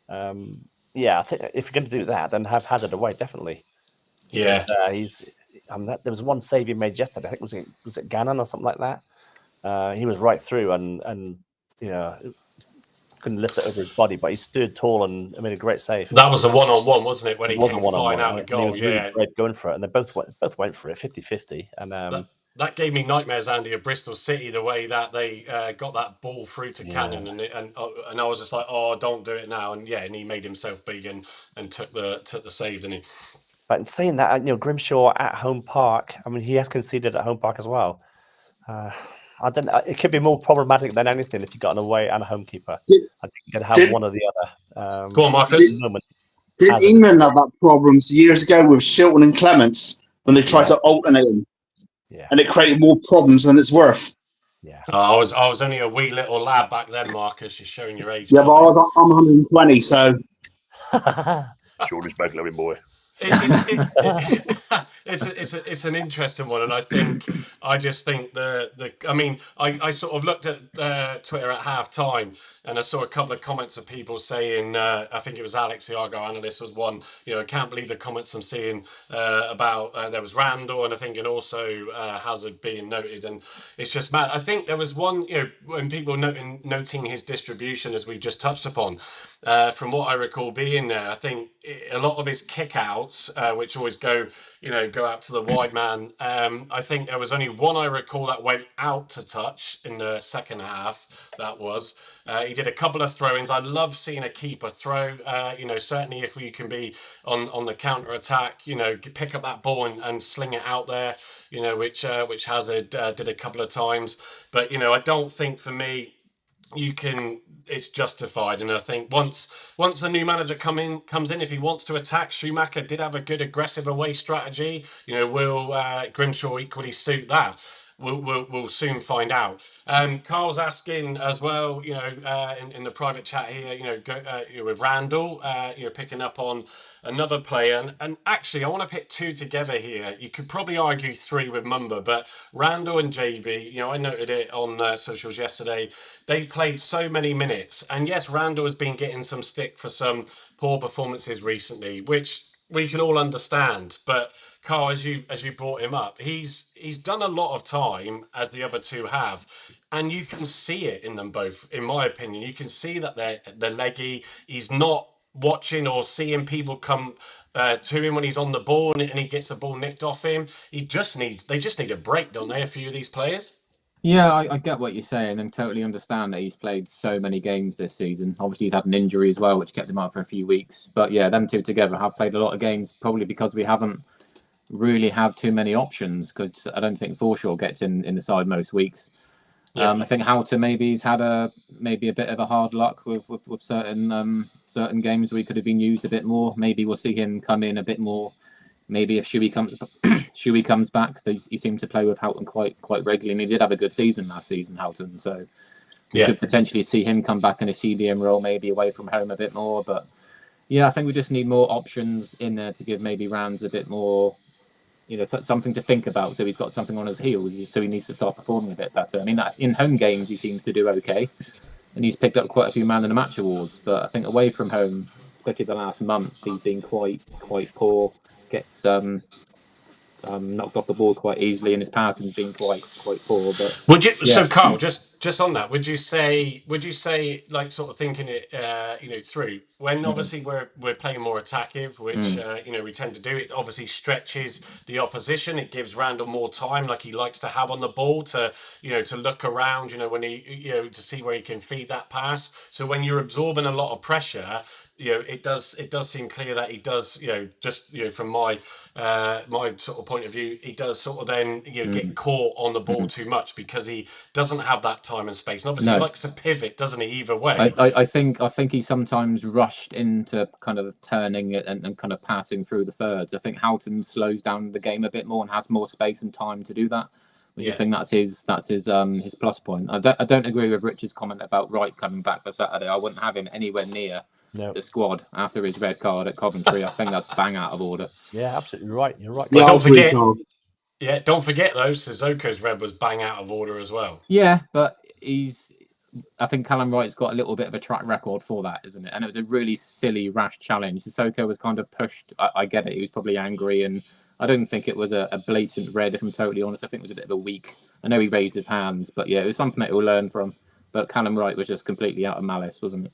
I think if you're going to do that, then have Hazard away, definitely. Yeah, because, there was one save he made yesterday. I think was it Gannon or something like that. He was right through and couldn't lift it over his body, but he stood tall and made a great save. That was a one-on-one, wasn't it? When he came flying out the goal, he was really great going for it, and they both went for it 50-50. And that gave me nightmares, Andy, of Bristol City, the way that they got that ball through to Cannon, and I was just like, oh, don't do it now. And he made himself big and took the save, didn't he? But in saying that, Grimshaw at Home Park, I mean, he has conceded at Home Park as well. I don't know. It could be more problematic than anything if you got an away and a home keeper. I think you could have one or the other. Go on, Marcus. Did England have that problems years ago with Shilton and Clements when they tried to alternate them? Yeah. And it created more problems than it's worth. Yeah. I was only a wee little lad back then, Marcus. You're showing your age. Yeah, but I'm 120, so. Shorty's back, lovely boy. It's an interesting one, and I just think I sort of looked at Twitter at half time, And I saw a couple of comments of people saying, I think it was Alex, the Argo analyst, was one, I can't believe the comments I'm seeing about there was Randall, and I think, and also Hazard being noted. And it's just mad. I think there was one, when people noting his distribution, as we've just touched upon, from what I recall being there, I think a lot of his kickouts, which always go out to the wide man. I think there was only one I recall that went out to touch in the second half. That was he did a couple of throw-ins. I love seeing a keeper throw. Certainly if we can be on the counter attack, pick up that ball and sling it out there. Which Hazard did a couple of times. But I don't think for me, it's justified. And I think once the new manager comes in, if he wants to attack, Schumacher did have a good aggressive away strategy. Will Grimshaw equally suit that? We'll soon find out. Carl's asking as well, in the private chat here, with Randall, picking up on another player. And actually, I want to pick two together here. You could probably argue three with Mumba, but Randall and JB, I noted it on socials yesterday. They played so many minutes. And yes, Randall has been getting some stick for some poor performances recently, which we can all understand. But Carl, as you brought him up, he's done a lot of time, as the other two have, and you can see it in them both. In my opinion, you can see that they're leggy. He's not watching or seeing people come to him when he's on the ball and he gets the ball nicked off him. They just need a break, don't they? A few of these players. Yeah, I get what you're saying and totally understand that he's played so many games this season. Obviously, he's had an injury as well, which kept him out for a few weeks. But yeah, them two together have played a lot of games, probably because we haven't really had too many options, because I don't think Forshaw gets in the side most weeks. Yeah. I think Houghton he's had a bit of a hard luck with certain games where he could have been used a bit more. Maybe we'll see him come in a bit more. Maybe if Shuey comes back, so he seemed to play with Houghton quite regularly, and he did have a good season last season, Houghton. So we could potentially see him come back in a CDM role, maybe away from home a bit more. But yeah, I think we just need more options in there to give maybe Rands a bit more, something to think about. So he's got something on his heels. So he needs to start performing a bit better. I mean, in home games he seems to do okay, and he's picked up quite a few man of the match awards. But I think away from home, especially the last month, he's been quite poor. Gets knocked off the ball quite easily, and his passing's been quite poor. But So Carl, just on that, would you say like sort of thinking it through, when obviously we're playing more attackive, which we tend to do, it obviously stretches the opposition. It gives Randall more time, like he likes to have on the ball, to look around, when he to see where he can feed that pass. So when you're absorbing a lot of pressure, it does seem clear that he does, from my sort of point of view, he does sort of then get caught on the ball too much, because he doesn't have that time and space. And obviously he likes to pivot, doesn't he, either way? I think he sometimes rushed into kind of turning it and kind of passing through the thirds. I think Houghton slows down the game a bit more and has more space and time to do that. I think that's his plus point. I don't agree with Richard's comment about Wright coming back for Saturday. I wouldn't have him anywhere near the squad after his red card at Coventry. I think that's bang out of order. Yeah, absolutely right. You're right. Yeah, don't forget though, Sissoko's red was bang out of order as well. Yeah, but I think Callum Wright's got a little bit of a track record for that, isn't it? And it was a really silly, rash challenge. Sissoko was kind of pushed. I get it. He was probably angry, and I don't think it was a blatant red, if I'm totally honest. I think it was a bit of a weak. I know he raised his hands, but yeah, it was something that he'll learn from. But Callum Wright was just completely out of malice, wasn't it?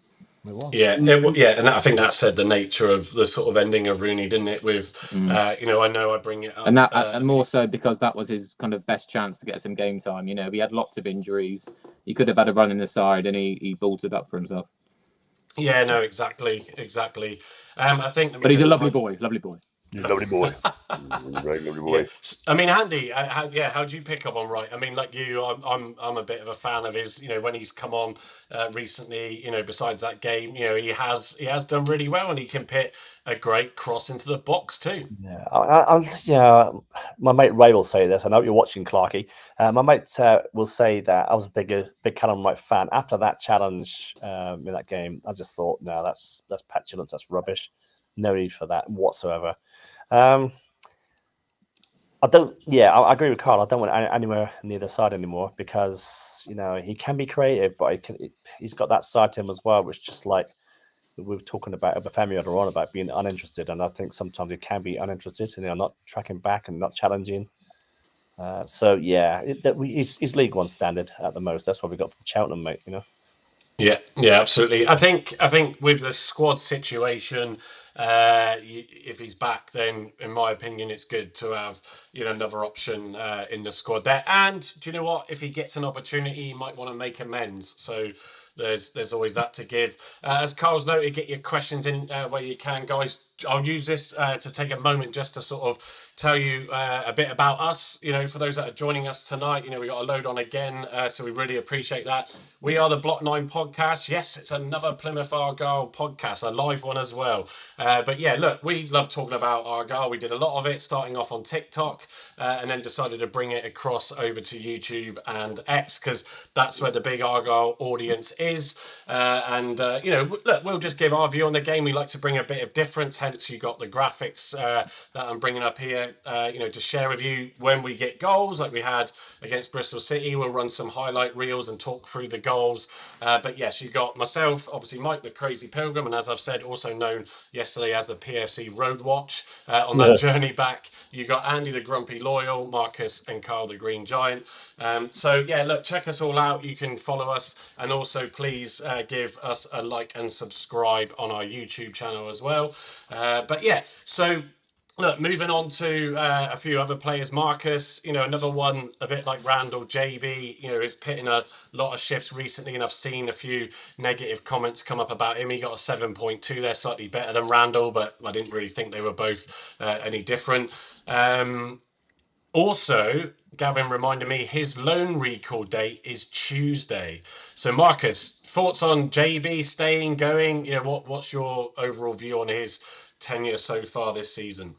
Yeah, and I think that said the nature of the sort of ending of Rooney, didn't it? With I know I bring it up, and that and more so because that was his kind of best chance to get some game time. He had lots of injuries. He could have had a run in the side, and he bolted up for himself. Yeah, no, exactly. I think, but he's a lovely boy. Lovely boy. Very lovely boy. Yeah. I mean, Andy, how do you pick up on Wright? I mean, like you, I'm a bit of a fan of his. When he's come on recently, besides that game, he has done really well, and he can put a great cross into the box too. Yeah, my mate Ray will say this. I know you're watching, Clarky. My mate will say that I was a big Callum Wright fan. After that challenge in that game, I just thought, no, that's petulance, that's rubbish. No need for that whatsoever. I I agree with Carl. I don't want anywhere near the side anymore because he can be creative, but he's got that side to him as well, which just like we were talking about Obafemi earlier on about being uninterested, and I think sometimes he can be uninterested and not tracking back and not challenging. He's League One standard at the most. That's what we got from Cheltenham, mate. Yeah, absolutely. I think with the squad situation, if he's back, then in my opinion, it's good to have another option in the squad there. And do you know what? If he gets an opportunity, he might want to make amends. So there's always that to give. As Carl's noted, get your questions in where you can, guys. I'll use this to take a moment just to sort of tell you a bit about us. For those that are joining us tonight, we got a load on again, so we really appreciate that. We are the Block 9 podcast. Yes, it's another Plymouth Argyle podcast, a live one as well. But yeah, look, we love talking about Argyle. We did a lot of it starting off on TikTok and then decided to bring it across over to YouTube and X because that's where the big Argyle audience is. Look, we'll just give our view on the game. We like to bring a bit of difference. Hence, you got the graphics that I'm bringing up here, to share with you when we get goals, like we had against Bristol City. We'll run some highlight reels and talk through the goals. But yes, you got myself, obviously Mike the Crazy Pilgrim, and as I've said, also known yesterday as the PFC Road Watch on that journey back. You got Andy the Grumpy Loyal, Marcus and Carl the Green Giant. Look, check us all out. You can follow us, and also please give us a like and subscribe on our YouTube channel as well. Look, moving on to a few other players. Marcus, another one a bit like Randall, JB, is pitting a lot of shifts recently, and I've seen a few negative comments come up about him. He got a 7.2 there, slightly better than Randall, but I didn't really think they were both any different. Also, Gavin reminded me his loan recall date is Tuesday. So, Marcus, thoughts on JB staying, going? What's your overall view on his tenure so far this season?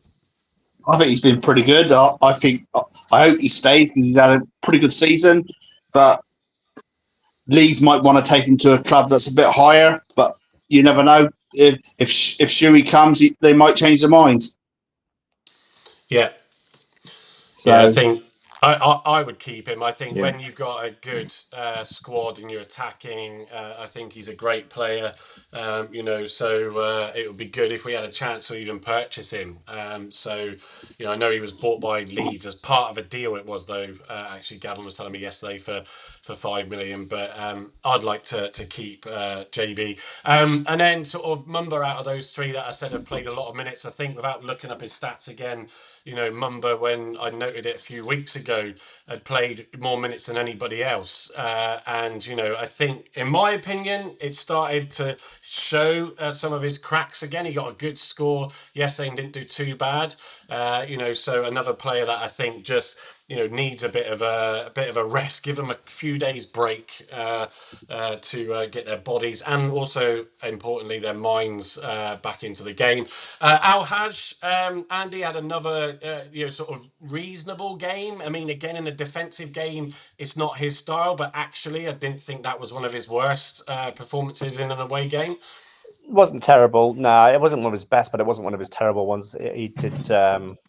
I think he's been pretty good. I hope he stays because he's had a pretty good season. But Leeds might want to take him to a club that's a bit higher. But you never know. If Shuey comes, they might change their minds. Yeah. So I think I would keep him. I think when you've got a good squad and you're attacking, I think he's a great player. So it would be good if we had a chance to even purchase him. I know he was bought by Leeds as part of a deal. It was though. Actually, Gavin was telling me yesterday for 5 million. But I'd like to keep JB. And then sort of Mumba out of those three that I said have played a lot of minutes. I think without looking up his stats again, Mumba, when I noted it a few weeks ago, had played more minutes than anybody else. I think, in my opinion, it started to show some of his cracks again. He got a good score yesterday and didn't do too bad. So another player that I think just needs a bit of a rest. Give them a few days break to get their bodies and also importantly their minds back into the game. Al-Haj, Andy had another sort of reasonable game. I mean, again, in a defensive game, it's not his style, but actually I didn't think that was one of his worst performances in an away game. It wasn't terrible. No, it wasn't one of his best, but it wasn't one of his terrible ones. He did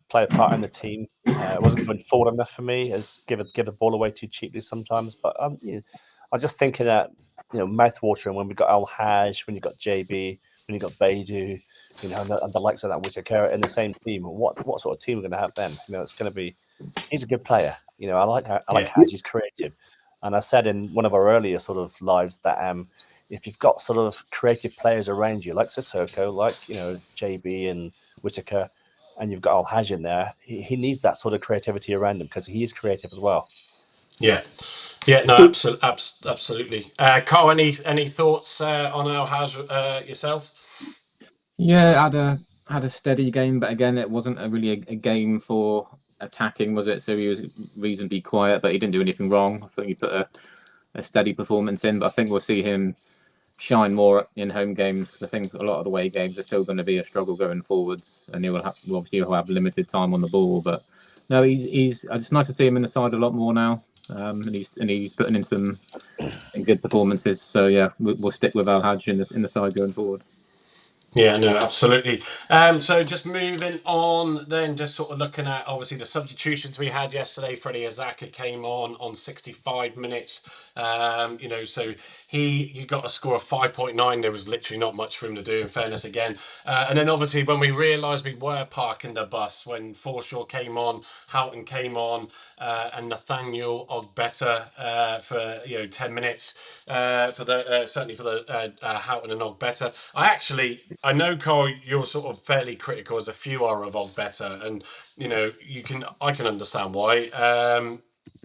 play a part in the team. It wasn't going forward enough for me. Give the ball away too cheaply sometimes. But I was just thinking that mouth-watering when we got Al-Haj, when you got JB, when you got Beidou, and the likes of that Whittaker in the same team. What sort of team we're going to have then? It's going to be. He's a good player. I like Haj. He's creative, and I said in one of our earlier sort of lives that if you've got sort of creative players around you, like Sissoko, like JB and Whittaker, and you've got Al-Haj in there, he needs that sort of creativity around him because he is creative as well. Yeah, no, absolutely. Carl, any thoughts on Al-Haj yourself? Yeah, had a steady game, but again, it wasn't really a game for attacking, was it? So he was reasonably quiet, but he didn't do anything wrong. I think he put a steady performance in, but I think we'll see him shine more in home games because I think a lot of the away games are still going to be a struggle going forwards, and he'll have limited time on the ball. But no, it's nice to see him in the side a lot more now, and he's putting in some good performances. So yeah, we'll stick with Al-Haj in the side going forward. Yeah, no, absolutely. So just moving on then, just sort of looking at obviously the substitutions we had yesterday. Freddie Azaka came on 65 minutes. So he got a score of 5.9. There was literally not much for him to do, in fairness again. And then obviously when we realised we were parking the bus, when Forshaw came on, Houghton came on, and Nathaniel Ogbeta for 10 minutes for the certainly for the Houghton and Ogbeta. I know, Carl, you're sort of fairly critical, as a few are, of Ogbeta, and I can understand why.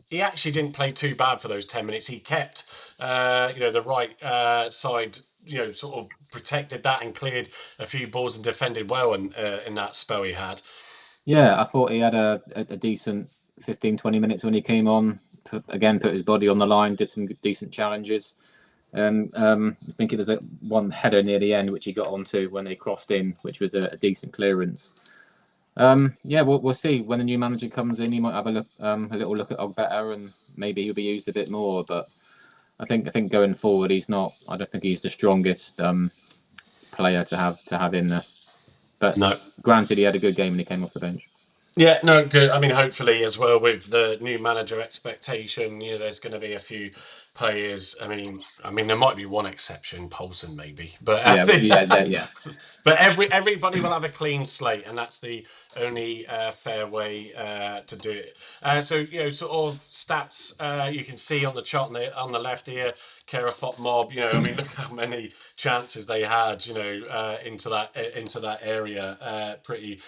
He actually didn't play too bad for those 10 minutes. He kept the right side, sort of protected that and cleared a few balls and defended well in that spell he had. Yeah, I thought he had a decent 15-20 minutes when he came on. Put his body on the line, did some decent challenges. I think there was one header near the end which he got onto when they crossed in, which was a decent clearance. We'll see when the new manager comes in. He might have a little look at Ogbeta, and maybe he'll be used a bit more. But I think going forward, he's not. I don't think he's the strongest player to have in there. But no, granted, he had a good game when he came off the bench. Yeah, no, good. I mean, hopefully as well with the new manager expectation, there's going to be a few players. I mean, there might be one exception, Poulsen maybe, but yeah. But everybody will have a clean slate, and that's the only fair way to do it. Sort of stats you can see on the chart on the left here. Kerafot Mob, look how many chances they had, into that area. Pretty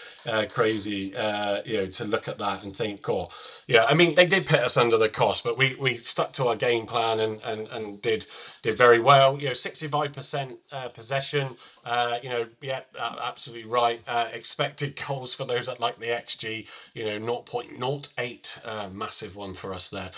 crazy, to look at that and think, they did put us under the cost, but we stuck to our game plan and did very well. 65% possession. Absolutely right. Expected goals for those that like the XG, 0.08, massive one for us there.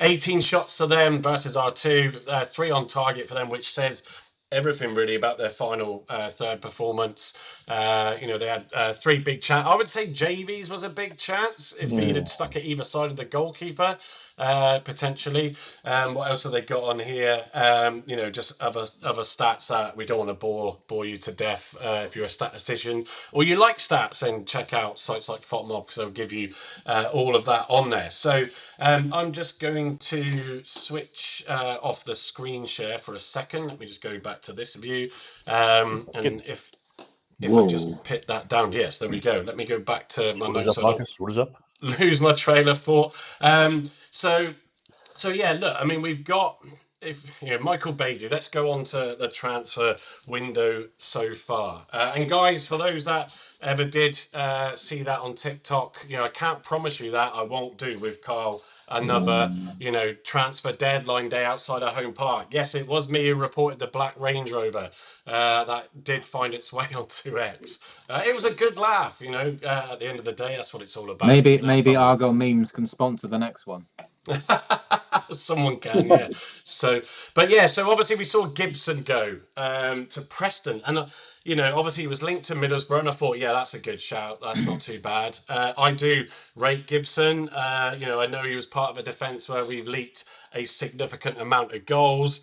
18 shots to them versus our 2, 3 on target for them, which says everything really about their final third performance. They had 3 big chances. I would say JV's was a big chance if he had stuck at either side of the goalkeeper, potentially. What else have they got on here? Just other stats that we don't want to bore you to death. If you're a statistician or you like stats, then check out sites like FOTMob, because they'll give you all of that on there. So I'm just going to switch off the screen share for a second. Let me just go back to this view, and if I just pit that down, yes, there we go. Let me go back to my notes. Marcus? What is up? Lose my trailer for. Look, we've got Michael Bailey. Let's go on to the transfer window so far. And guys, for those that ever did see that on TikTok, I can't promise you that I won't do with Carl another, transfer deadline day outside our home park. Yes, it was me who reported the black Range Rover that did find its way onto X. It was a good laugh, at the end of the day. That's what it's all about. Maybe Argo Memes can sponsor the next one. Someone can, yeah. So obviously we saw Gibson go to Preston, and obviously he was linked to Middlesbrough, and I thought, yeah, that's a good shout. That's not too bad. I do rate Gibson. I know he was part of a defence where we've leaked a significant amount of goals,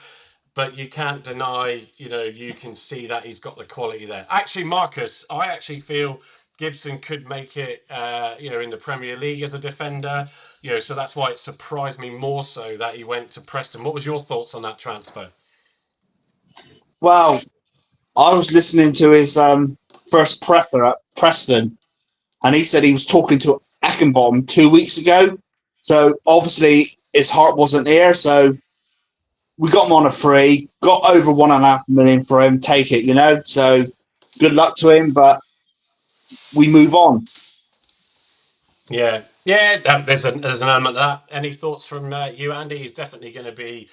but you can't deny, you can see that he's got the quality there. Actually, Marcus, I actually feel Gibson could make it, in the Premier League as a defender. So that's why it surprised me more so that he went to Preston. What was your thoughts on that transfer? Well, I was listening to his first presser at Preston, and he said he was talking to Eckenbottom 2 weeks ago. So obviously his heart wasn't here. So we got him on a free, got over 1.5 million for him. Take it, So good luck to him, but we move on. Yeah. There's an element of that. Any thoughts from you, Andy? He's definitely going to be,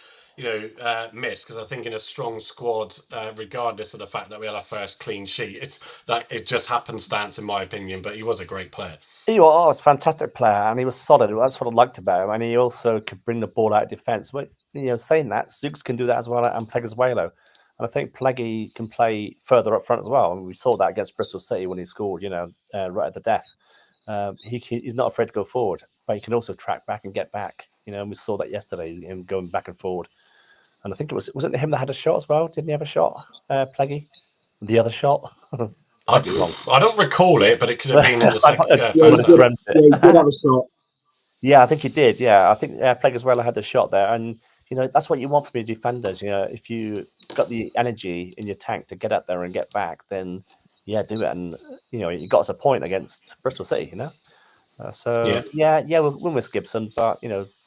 missed, because I think in a strong squad, regardless of the fact that we had our first clean sheet, it just happenstance in my opinion. But he was a great player. He was a fantastic player, and he was solid. That's what I liked about him. And he also could bring the ball out of defence. But saying that, Zooks can do that as well, and Pleguezuelo. And I think Pleggy can play further up front as well. And we saw that against Bristol City when he scored, right at the death. He's not afraid to go forward, but he can also track back and get back. And we saw that yesterday, him going back and forward. And I think wasn't it him that had a shot as well? Didn't he have a shot, Pleggy? The other shot. I don't recall it, but it could have been in the second, I first would half. have dreamt Yeah, he it. did have a shot. Yeah, I think he did. Yeah, I think Pleguezuela had a shot there, and that's what you want from your defenders. If you got the energy in your tank to get out there and get back, then yeah, do it. And you got us a point against Bristol City. So we'll win with Gibson, but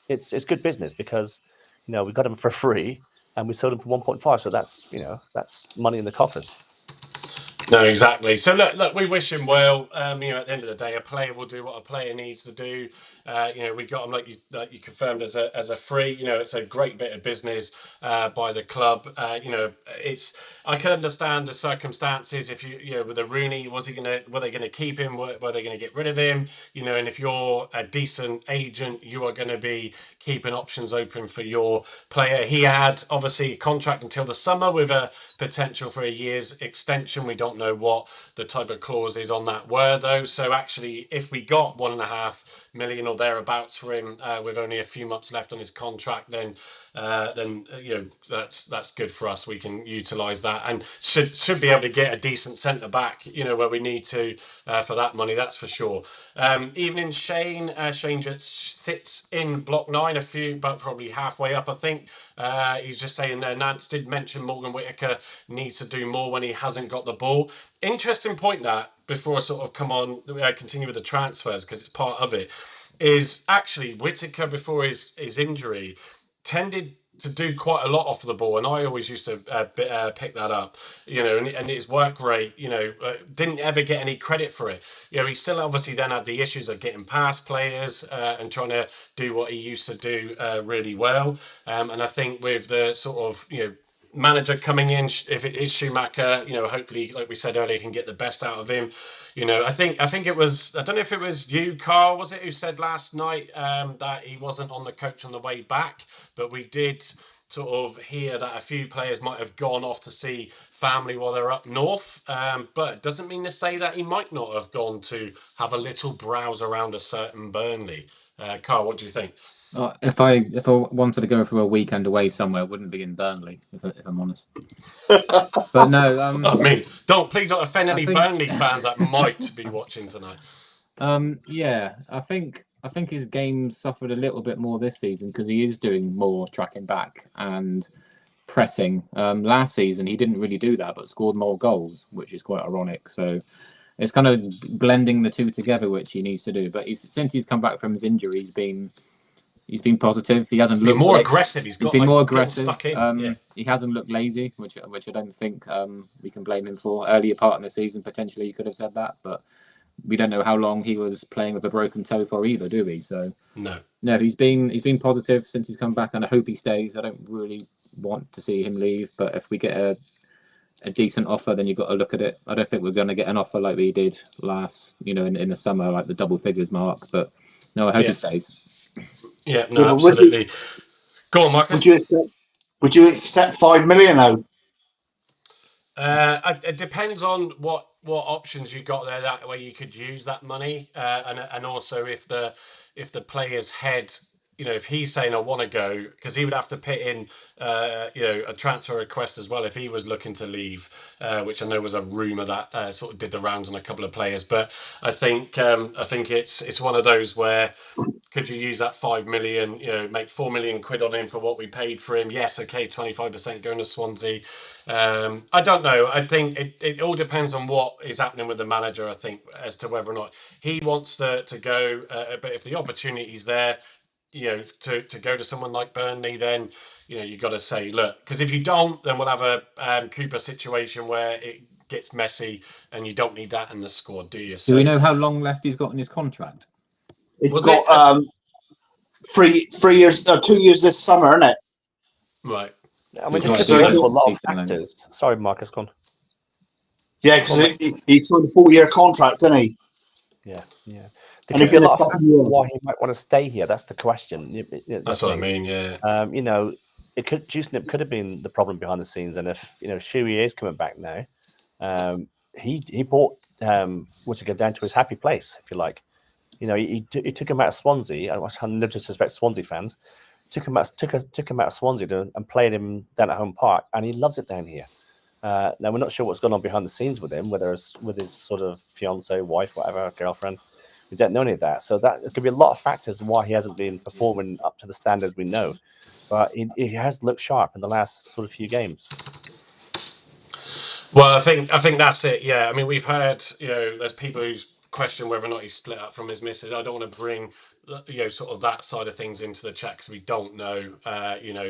it's good business because we got him for free and we sold him for 1.5. So that's money in the coffers. No, exactly. So look, we wish him well. At the end of the day, a player will do what a player needs to do. We got him like you confirmed as a free. It's a great bit of business by the club. I can understand the circumstances. If with a Rooney, were they gonna keep him? Were they gonna get rid of him? And if you're a decent agent, you are going to be keeping options open for your player. He had obviously a contract until the summer with a potential for a year's extension. We don't know what the type of clauses on that were though. So actually, if we got 1.5 million or thereabouts for him with only a few months left on his contract, then that's good for us. We can utilise that and should be able to get a decent centre back, where we need to for that money. That's for sure. Evening, Shane. Shane just sits in block 9, but probably halfway up, I think. He's just saying Nance did mention Morgan Whittaker needs to do more when he hasn't got the ball. Interesting point that, before I sort of continue with the transfers, because it's part of it, is actually Whittaker before his injury tended to do quite a lot off the ball, and I always used to pick that up, and his work rate, didn't ever get any credit for it. He still obviously then had the issues of getting past players and trying to do what he used to do really well. And I think with the sort of, manager coming in, if it is Schumacher, hopefully, like we said earlier, can get the best out of him. I think it was, I don't know if it was you, Carl, was it, who said last night that he wasn't on the coach on the way back, but we did sort of hear that a few players might have gone off to see family while they're up north, but it doesn't mean to say that he might not have gone to have a little browse around a certain Burnley. Carl, what do you think? If I wanted to go for a weekend away somewhere, it wouldn't be in Burnley, if I'm honest. But no, please don't offend any Burnley fans that might be watching tonight. I think his game suffered a little bit more this season because he is doing more tracking back and pressing. Last season he didn't really do that, but scored more goals, which is quite ironic. So it's kind of blending the two together, which he needs to do. But since he's come back from his injury, he's been positive. He hasn't looked more aggressive. He's been more aggressive. He hasn't looked lazy, which I don't think we can blame him for. Earlier part in the season, potentially, you could have said that, but we don't know how long he was playing with a broken toe for either, do we? So no, he's been positive since he's come back, and I hope he stays. I don't really want to see him leave, but if we get a decent offer, then you've got to look at it. I don't think we're going to get an offer like we did last, in the summer, like the double figures mark. But no, I hope he stays. Yeah, no, absolutely. Go on, Marcus. Would you accept 5 million now? It depends on what options you got there. That way you could use that money, and also if the player's head, if he's saying I want to go, because he would have to put in a transfer request as well if he was looking to leave, which I know was a rumor that sort of did the rounds on a couple of players. But I think it's one of those where, could you use that 5 million, make 4 million quid on him for what we paid for him? Yes, okay, 25% going to Swansea. I don't know. I think it all depends on what is happening with the manager, I think, as to whether or not he wants to go. But if the opportunity's there, to go to someone like Burnley, then, you've got to say, look, because if you don't, then we'll have a Cooper situation where it gets messy and you don't need that in the squad, do you? So, do we know how long left he's got in his contract? It's got 3 years, 2 years this summer, isn't it? Right. I mean, there's a lot of factors. Sorry, Marcus, go on. Yeah, because he signed a 4-year contract, didn't he? Yeah. There And could it's be a in the lot of second factors year. why he might want to stay here. That's the question. That's what I mean, yeah. It could have been the problem behind the scenes, and if Shuey is coming back now, he brought Whittaker down to his happy place, if you like. He took him out of Swansea. I no disrespect Swansea fans. Took him out of Swansea and played him down at Home Park, and he loves it down here. Now we're not sure what's going on behind the scenes with him, whether it's with his sort of fiance, wife, whatever, girlfriend. We don't know any of that. So that there could be a lot of factors why he hasn't been performing up to the standards we know. But he has looked sharp in the last sort of few games. Well, I think that's it. Yeah, I mean, we've heard, there's people who's question whether or not he's split up from his missus. I don't want to bring, sort of that side of things into the chat because we don't know,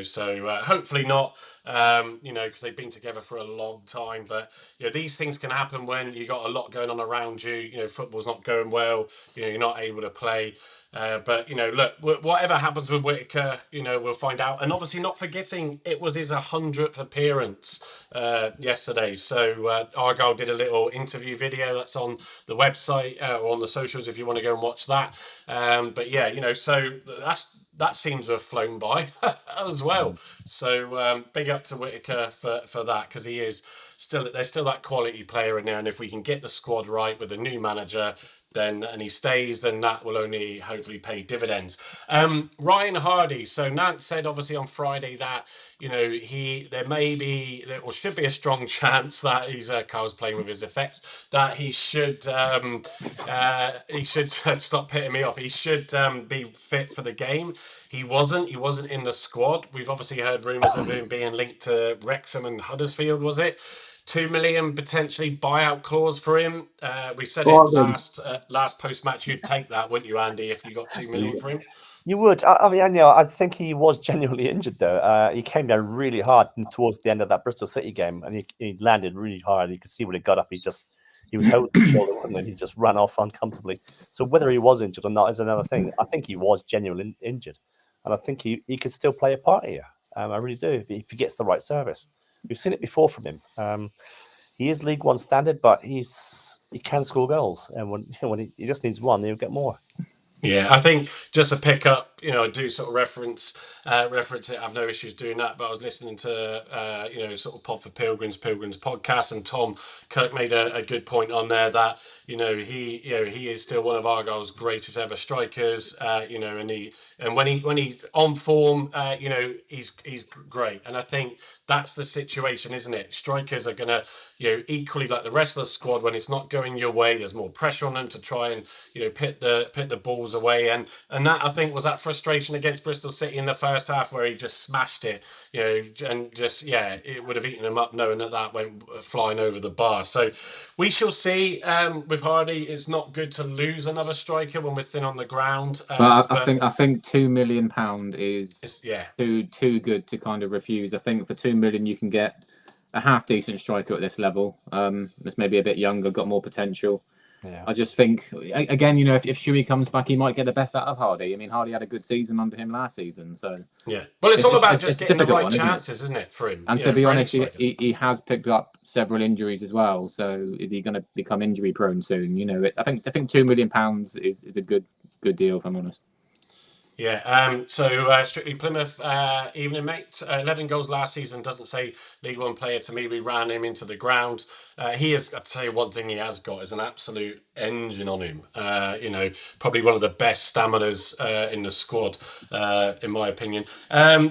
so hopefully not, because they've been together for a long time. But, these things can happen when you got a lot going on around you. Football's not going well, you're not able to play. But, look, whatever happens with Whittaker, we'll find out. And obviously not forgetting it was his 100th appearance yesterday. So Argyle did a little interview video that's on the website or on the socials if you want to go and watch that. But yeah, so that seems to have flown by as well. So big up to Whittaker for that, because he is there's still that quality player in there. And if we can get the squad right with the new manager, and he stays, then that will only hopefully pay dividends. Ryan Hardy. So Nance said obviously on Friday that there should be a strong chance that he's Carl's playing with his effects, that he should stop pitting me off. He should be fit for the game. He wasn't in the squad. We've obviously heard rumours of him being linked to Wrexham and Huddersfield, was it? 2 million potentially buyout clause for him. We said last post match you'd take that, wouldn't you, Andy, if you got 2 million for him? You would. I mean, I think he was genuinely injured though. He came down really hard towards the end of that Bristol City game, and he landed really hard. You could see when he got up, he was holding his shoulder, and then he just ran off uncomfortably. So whether he was injured or not is another thing. I think he was genuinely injured, and I think he could still play a part here. I really do if he gets the right service. We've seen it before from him. He is League One standard, but he can score goals, and when he just needs one, he'll get more. Yeah, I think just to pick up, I do sort of reference it. I have no issues doing that. But I was listening to, sort of Pod for Pilgrims podcast, and Tom Kirk made a good point on there that he is still one of Argyle's greatest ever strikers. And when he's on form, he's great. And I think that's the situation, isn't it? Strikers are gonna, equally like the rest of the squad, when it's not going your way, there's more pressure on them to try and pit the balls away, and that I think was that frustration against Bristol City in the first half where he just smashed it, and just it would have eaten him up knowing that went flying over the bar. So we shall see. With Hardy, it's not good to lose another striker when we're thin on the ground. But I think £2 million is too good to kind of refuse. I think for 2 million you can get a half decent striker at this level. That's maybe a bit younger, got more potential. Yeah. I just think, again, if Shuey comes back, he might get the best out of Hardy. I mean, Hardy had a good season under him last season, so yeah. Well, it's all about just getting the right chances, isn't it, for him? And to be honest, he has picked up several injuries as well. So is he going to become injury prone soon? I think £2 million is a good deal, if I'm honest. Yeah, so Strictly Plymouth, evening, mate. 11 goals last season doesn't say League One player to me. We ran him into the ground. He has, I'll tell you one thing he has got is an absolute engine on him. Probably one of the best staminas in the squad, in my opinion.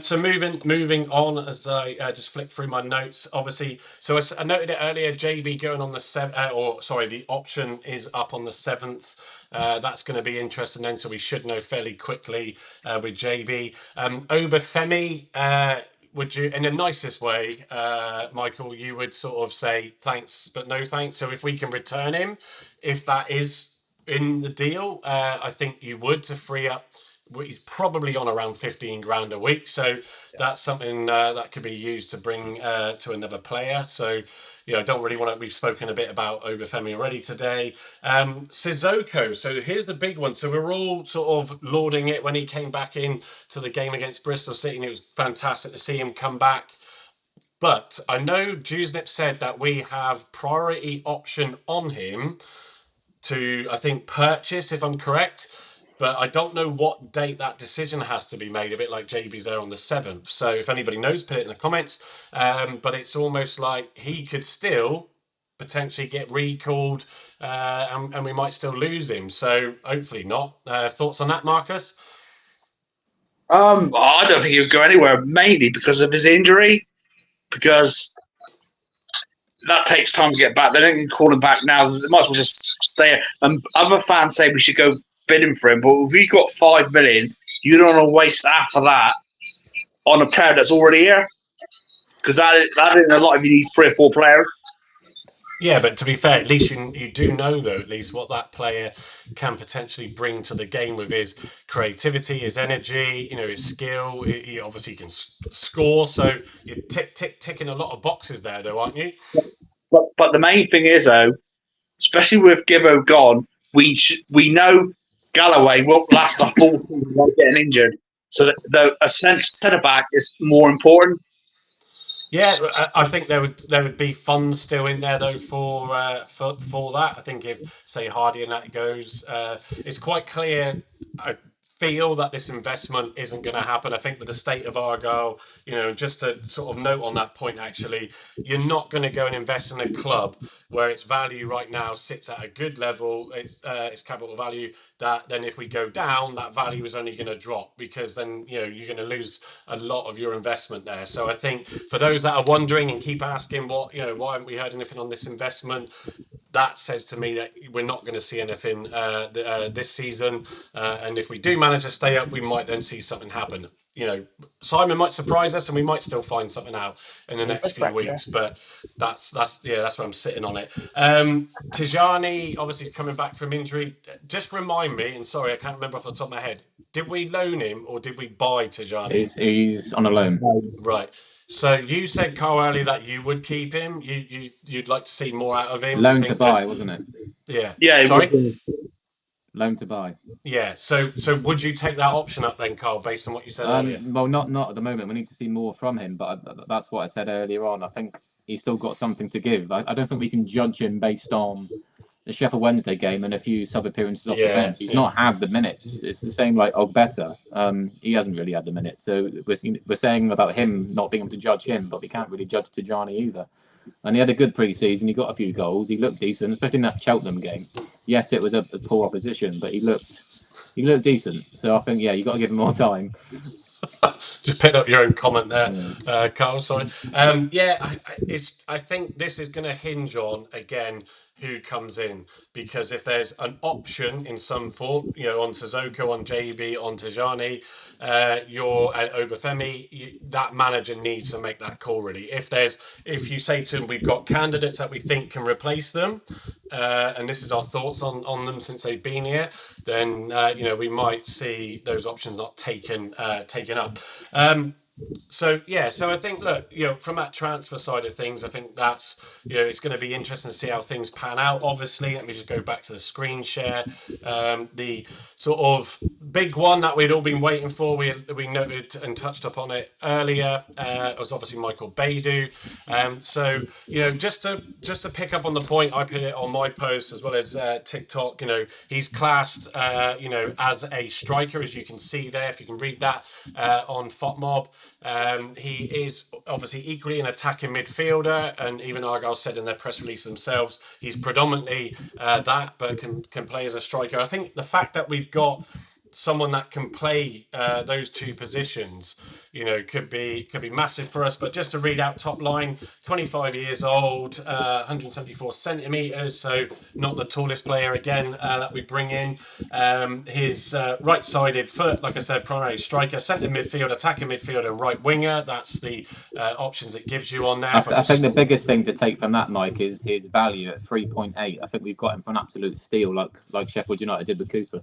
So moving on as I just flick through my notes. Obviously, so I noted it earlier, JB going on the 7th, the option is up on the 7th. That's going to be interesting then, so we should know fairly quickly with JB. Obafemi, would you, in the nicest way, Michael, you would sort of say thanks but no thanks. So if we can return him, if that is in the deal, I think you would, to free up. He's probably on around 15 grand a week, so that's something that could be used to bring to another player. So I don't really want to. We've spoken a bit about Obafemi already today. Sissoko. So here's the big one. So we're all sort of lauding it when he came back in to the game against Bristol City, and it was fantastic to see him come back. But I know Jusnip said that we have priority option on him to, I think, purchase, if I'm correct. But I don't know what date that decision has to be made, a bit like JB's there on the 7th. So if anybody knows, put it in the comments. But it's almost like he could still potentially get recalled and we might still lose him. So hopefully not. Thoughts on that, Marcus? I don't think he'll go anywhere, mainly because of his injury. Because that takes time to get back. They don't call him back now. They might as well just stay. And other fans say we should go bidding for him, but if we got 5 million, you don't want to waste half of that on a player that's already here, because that isn't a lot if you need 3 or 4 players. Yeah, but to be fair, at least you do know, though, at least what that player can potentially bring to the game with his creativity, his energy, his skill. He obviously can score, so you're ticking a lot of boxes there, though, aren't you? But the main thing is, though, especially with Gibbo gone, we know Galloway won't last a full season without getting injured. So a centre back is more important. Yeah, I think there would be funds still in there though for that. I think if say Hardy and that goes, it's quite clear. I feel that this investment isn't going to happen. I think with the state of Argyle, just to sort of note on that point, actually, you're not going to go and invest in a club where its value right now sits at a good level, its capital value, that then if we go down, that value is only going to drop, because then, you're going to lose a lot of your investment there. So I think for those that are wondering and keep asking why haven't we heard anything on this investment, that says to me that we're not going to see anything this season. And if we do manage to stay up, we might then see something happen. Simon might surprise us, and we might still find something out in the next few weeks. But that's where I'm sitting on it. Tijani obviously coming back from injury. Just remind me, and sorry, I can't remember off the top of my head. Did we loan him or did we buy Tijani? He's on a loan. Right. So you said, Carl, earlier that you would keep him. You'd like to see more out of him. Loan to buy, wasn't it? Yeah. Yeah. Sorry. Loan to buy. Yeah. So would you take that option up then, Carl, based on what you said earlier? Well, not at the moment. We need to see more from him. But that's what I said earlier on. I think he's still got something to give. I don't think we can judge him based on the Sheffield Wednesday game and a few sub appearances off the bench. He's not had the minutes. It's the same like Ogbeta. He hasn't really had the minutes. So we're saying about him not being able to judge him, but we can't really judge Tijani either. And he had a good pre-season. He got a few goals. He looked decent, especially in that Cheltenham game. Yes, it was a poor opposition, but he looked decent. So I think you got to give him more time. Just pick up your own comment there, Carl. Sorry. I think this is going to hinge on again who comes in, because if there's an option in some form, on Sissoko, on JB, on Tijani, you're at Obafemi, that manager needs to make that call really. If you say to him, we've got candidates that we think can replace them, and this is our thoughts on them since they've been here, then we might see those options not taken up. So I think, look, from that transfer side of things, I think that's, it's going to be interesting to see how things pan out. Obviously, let me just go back to the screen share. The sort of big one that we'd all been waiting for, we noted and touched upon it earlier, was obviously Michael Baidoo. So just to pick up on the point, I put it on my post as well as TikTok. He's classed as a striker, as you can see there, if you can read that on FOTMob. He is obviously equally an attacking midfielder, and even Argyle said in their press release themselves, he's predominantly that, but can play as a striker. I think the fact that we've got someone that can play those two positions, could be massive for us. But just to read out top line, 25 years old, 174 centimeters, so not the tallest player again that we bring in. His right-sided foot, like I said, primary striker, centre midfield, attacking midfield, and right winger. That's the options it gives you on there. I think the biggest thing to take from that, Mike, is his value at 3.8. I think we've got him for an absolute steal, like Sheffield United did with Cooper.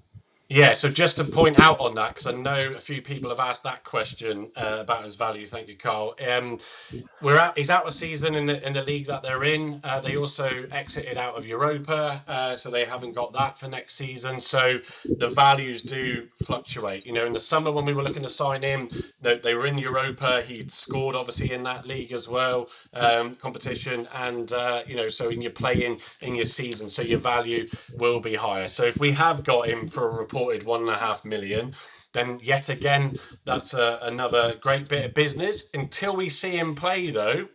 Yeah, so just to point out on that, because I know a few people have asked that question about his value. Thank you, Carl. He's out of season in the league that they're in. They also exited out of Europa, so they haven't got that for next season. So the values do fluctuate. In the summer when we were looking to sign him, they were in Europa. He'd scored obviously in that league as well, competition, and so in your play in your season, so your value will be higher. So if we have got him for a reported 1.5 million, then yet again that's another great bit of business. Until we see him play, though,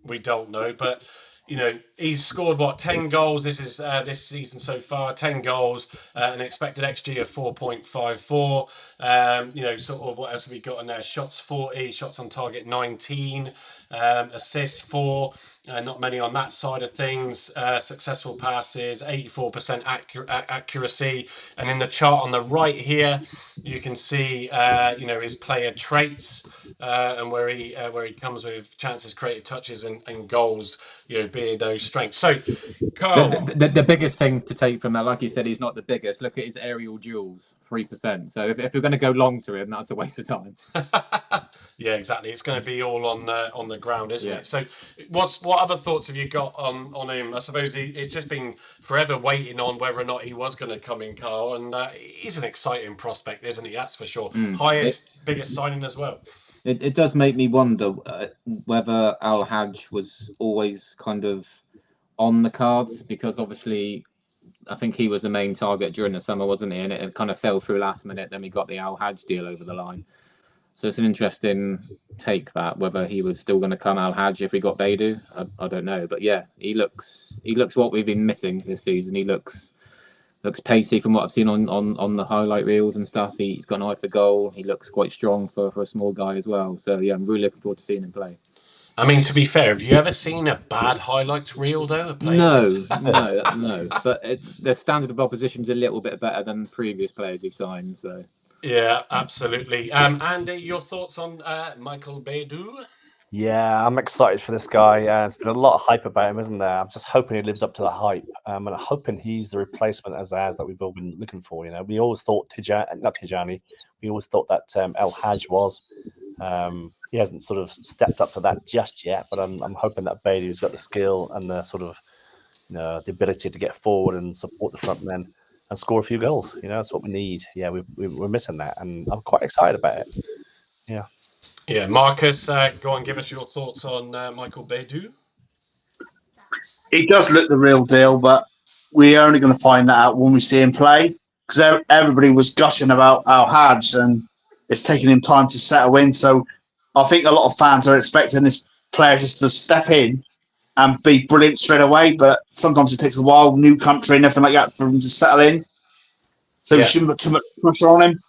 we don't know. But you know, he's scored what 10 goals. This is this season so far, 10 goals, an expected XG of 4.54. You know, sort of what else have we got in there? Shots 40, shots on target 19, assists 4. Not many on that side of things. Successful passes, 84% accuracy. And in the chart on the right here, you can see, you know, his player traits and where he comes with chances created, touches, and goals. You know, being those strengths. So, Carl, the biggest thing to take from that, like you said, he's not the biggest. Look at his aerial duels, 3%. So if we're going to go long to him, that's a waste of time. Yeah, exactly. It's going to be all on the ground, isn't it? So, what other thoughts have you got on him? I suppose it's just been forever waiting on whether or not he was going to come in, Carl, and he's an exciting prospect, isn't he? That's for sure. Biggest signing as well. It does make me wonder whether Al Hajj was always kind of on the cards, because obviously I think he was the main target during the summer, wasn't he? And it kind of fell through last minute. Then we got the Al Hajj deal over the line. So it's an interesting take that, whether he was still going to come Al Hajj if we got Beidou. I don't know. But yeah, he looks what we've been missing this season. He looks pacey from what I've seen on the highlight reels and stuff. He's got an eye for goal. He looks quite strong for a small guy as well. So yeah, I'm really looking forward to seeing him play. I mean, to be fair, have you ever seen a bad highlights reel though? No. But the standard of opposition's a little bit better than previous players we've signed. So yeah, absolutely. Andy, your thoughts on Michael Beidou? Yeah, I'm excited for this guy. There's been a lot of hype about him, isn't there? I'm just hoping he lives up to the hype. And I'm hoping he's the replacement as that we've all been looking for. You know, we always thought Tijani. We always thought that El Hajj was. He hasn't sort of stepped up to that just yet, but I'm hoping that Beidou's got the skill and the sort of, you know, the ability to get forward and support the front men and score a few goals. You know, that's what we need. Yeah, we're missing that, and I'm quite excited about it. Yeah. Yeah, Marcus, go on, give us your thoughts on Michael Beidou. He does look the real deal, but we're only going to find that out when we see him play, because everybody was gushing about Al Hajj, and it's taking him time to settle in. So I think a lot of fans are expecting this player just to step in and be brilliant straight away, but sometimes it takes a while, new country and everything like that, for him to settle in. So we shouldn't put too much pressure on him.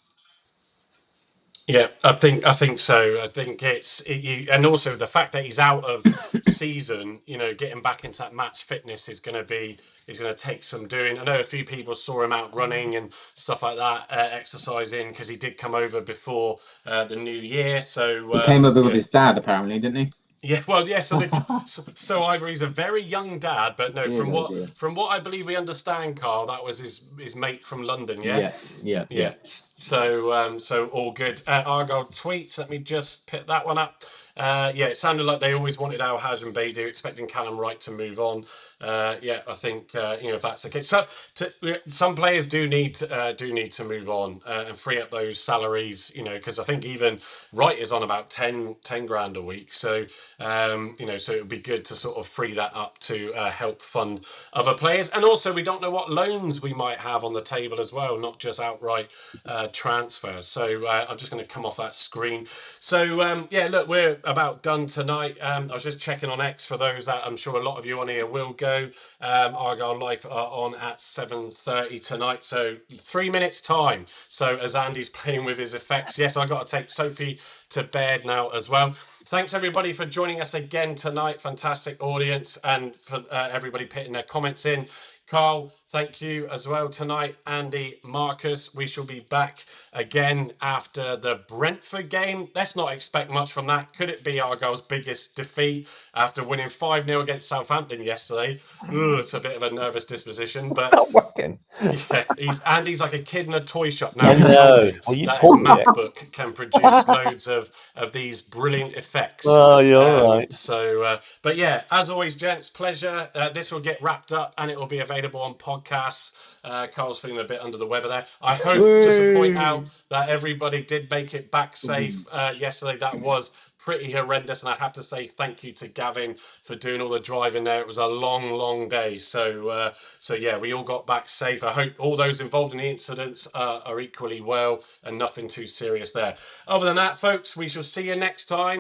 Yeah, I think so. I think and also the fact that he's out of season, you know, getting back into that match fitness is going to take some doing. I know a few people saw him out running and stuff like that, exercising, because he did come over before the new year. So he came over with his dad, apparently, didn't he? Yeah, well, yeah. So either he's a very young dad, but no, from what I believe we understand, Carl, that was his mate from London. Yeah. So all good. Argyle tweets. Let me just pick that one up. Yeah, it sounded like they always wanted Al Hajj and Beidou, expecting Callum Wright to move on. Yeah, I think you know, if that's the case. So some players do need to move on and free up those salaries. You know, because I think even Wright is on about 10 grand a week. So you know, so it would be good to sort of free that up to help fund other players. And also, we don't know what loans we might have on the table as well, not just outright transfers. So I'm just going to come off that screen. So yeah, look, we're about done tonight. I was just checking on X for those that I'm sure a lot of you on here will go. Argyle Life are on at 7:30 tonight, so 3 minutes time. So as Andy's playing with his effects, yes, I got to take Sophie to bed now as well. Thanks everybody for joining us again tonight. Fantastic audience, and for everybody putting their comments in. Carl, thank you as well tonight. Andy, Marcus, we shall be back again after the Brentford game. Let's not expect much from that. Could it be Argyle's biggest defeat after winning 5-0 against Southampton yesterday? Ooh, it's a bit of a nervous disposition. But stop working. Yeah, Andy's like a kid in a toy shop now. Well, you told his MacBook can produce loads of these brilliant effects. Oh, you're right. So, but yeah, as always, gents, pleasure. This will get wrapped up and it will be available on podcasts. Carl's feeling a bit under the weather there. I hope just to point out that everybody did make it back safe yesterday. That was pretty horrendous, and I have to say thank you to Gavin for doing all the driving there. It was a long day. So yeah, we all got back safe. I hope all those involved in the incidents are equally well and nothing too serious there. Other than that, folks, we shall see you next time.